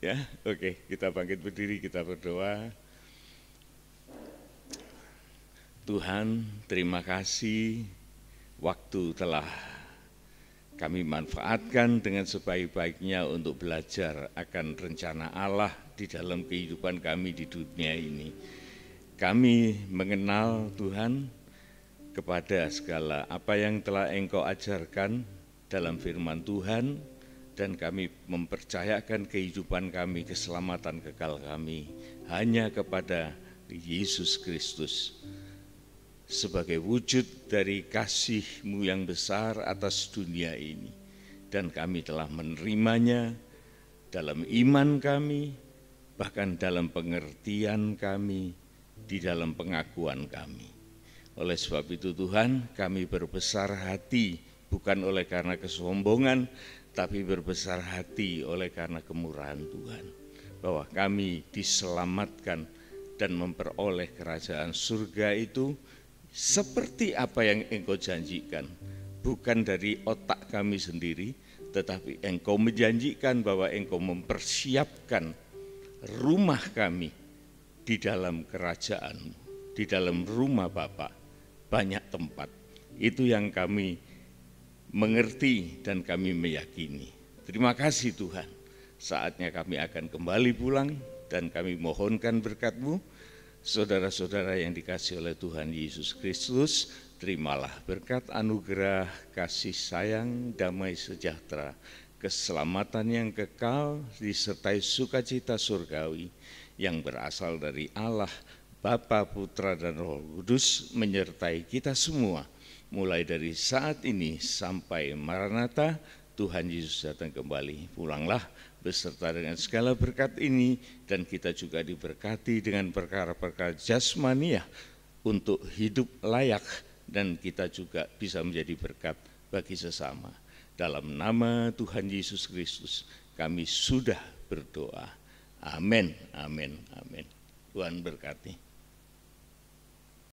Ya, oke, kita bangkit berdiri, kita berdoa. Tuhan, terima kasih waktu telah kami manfaatkan dengan sebaik-baiknya untuk belajar akan rencana Allah di dalam kehidupan kami di dunia ini. Kami mengenal Tuhan kepada segala apa yang telah Engkau ajarkan dalam firman Tuhan, dan kami mempercayakan kehidupan kami, keselamatan kekal kami hanya kepada Yesus Kristus. Sebagai wujud dari kasih-Mu yang besar atas dunia ini. Dan kami telah menerimanya dalam iman kami, bahkan dalam pengertian kami, di dalam pengakuan kami. Oleh sebab itu Tuhan, kami berbesar hati, bukan oleh karena kesombongan, tapi berbesar hati oleh karena kemurahan Tuhan. Bahwa kami diselamatkan dan memperoleh kerajaan surga itu seperti apa yang Engkau janjikan, bukan dari otak kami sendiri, tetapi Engkau menjanjikan bahwa Engkau mempersiapkan rumah kami di dalam kerajaan-Mu, di dalam rumah Bapa, banyak tempat. Itu yang kami mengerti dan kami meyakini. Terima kasih Tuhan, saatnya kami akan kembali pulang dan kami mohonkan berkat-Mu. Saudara-saudara yang dikasihi oleh Tuhan Yesus Kristus, terimalah berkat anugerah, kasih sayang, damai sejahtera, keselamatan yang kekal, disertai sukacita surgawi yang berasal dari Allah, Bapa, Putra, dan Roh Kudus, menyertai kita semua, mulai dari saat ini sampai Maranatha, Tuhan Yesus datang kembali. Pulanglah beserta dengan segala berkat ini, dan kita juga diberkati dengan perkara-perkara jasmaniah untuk hidup layak, dan kita juga bisa menjadi berkat bagi sesama. Dalam nama Tuhan Yesus Kristus kami sudah berdoa. Amin, amin, amin. Tuhan berkati.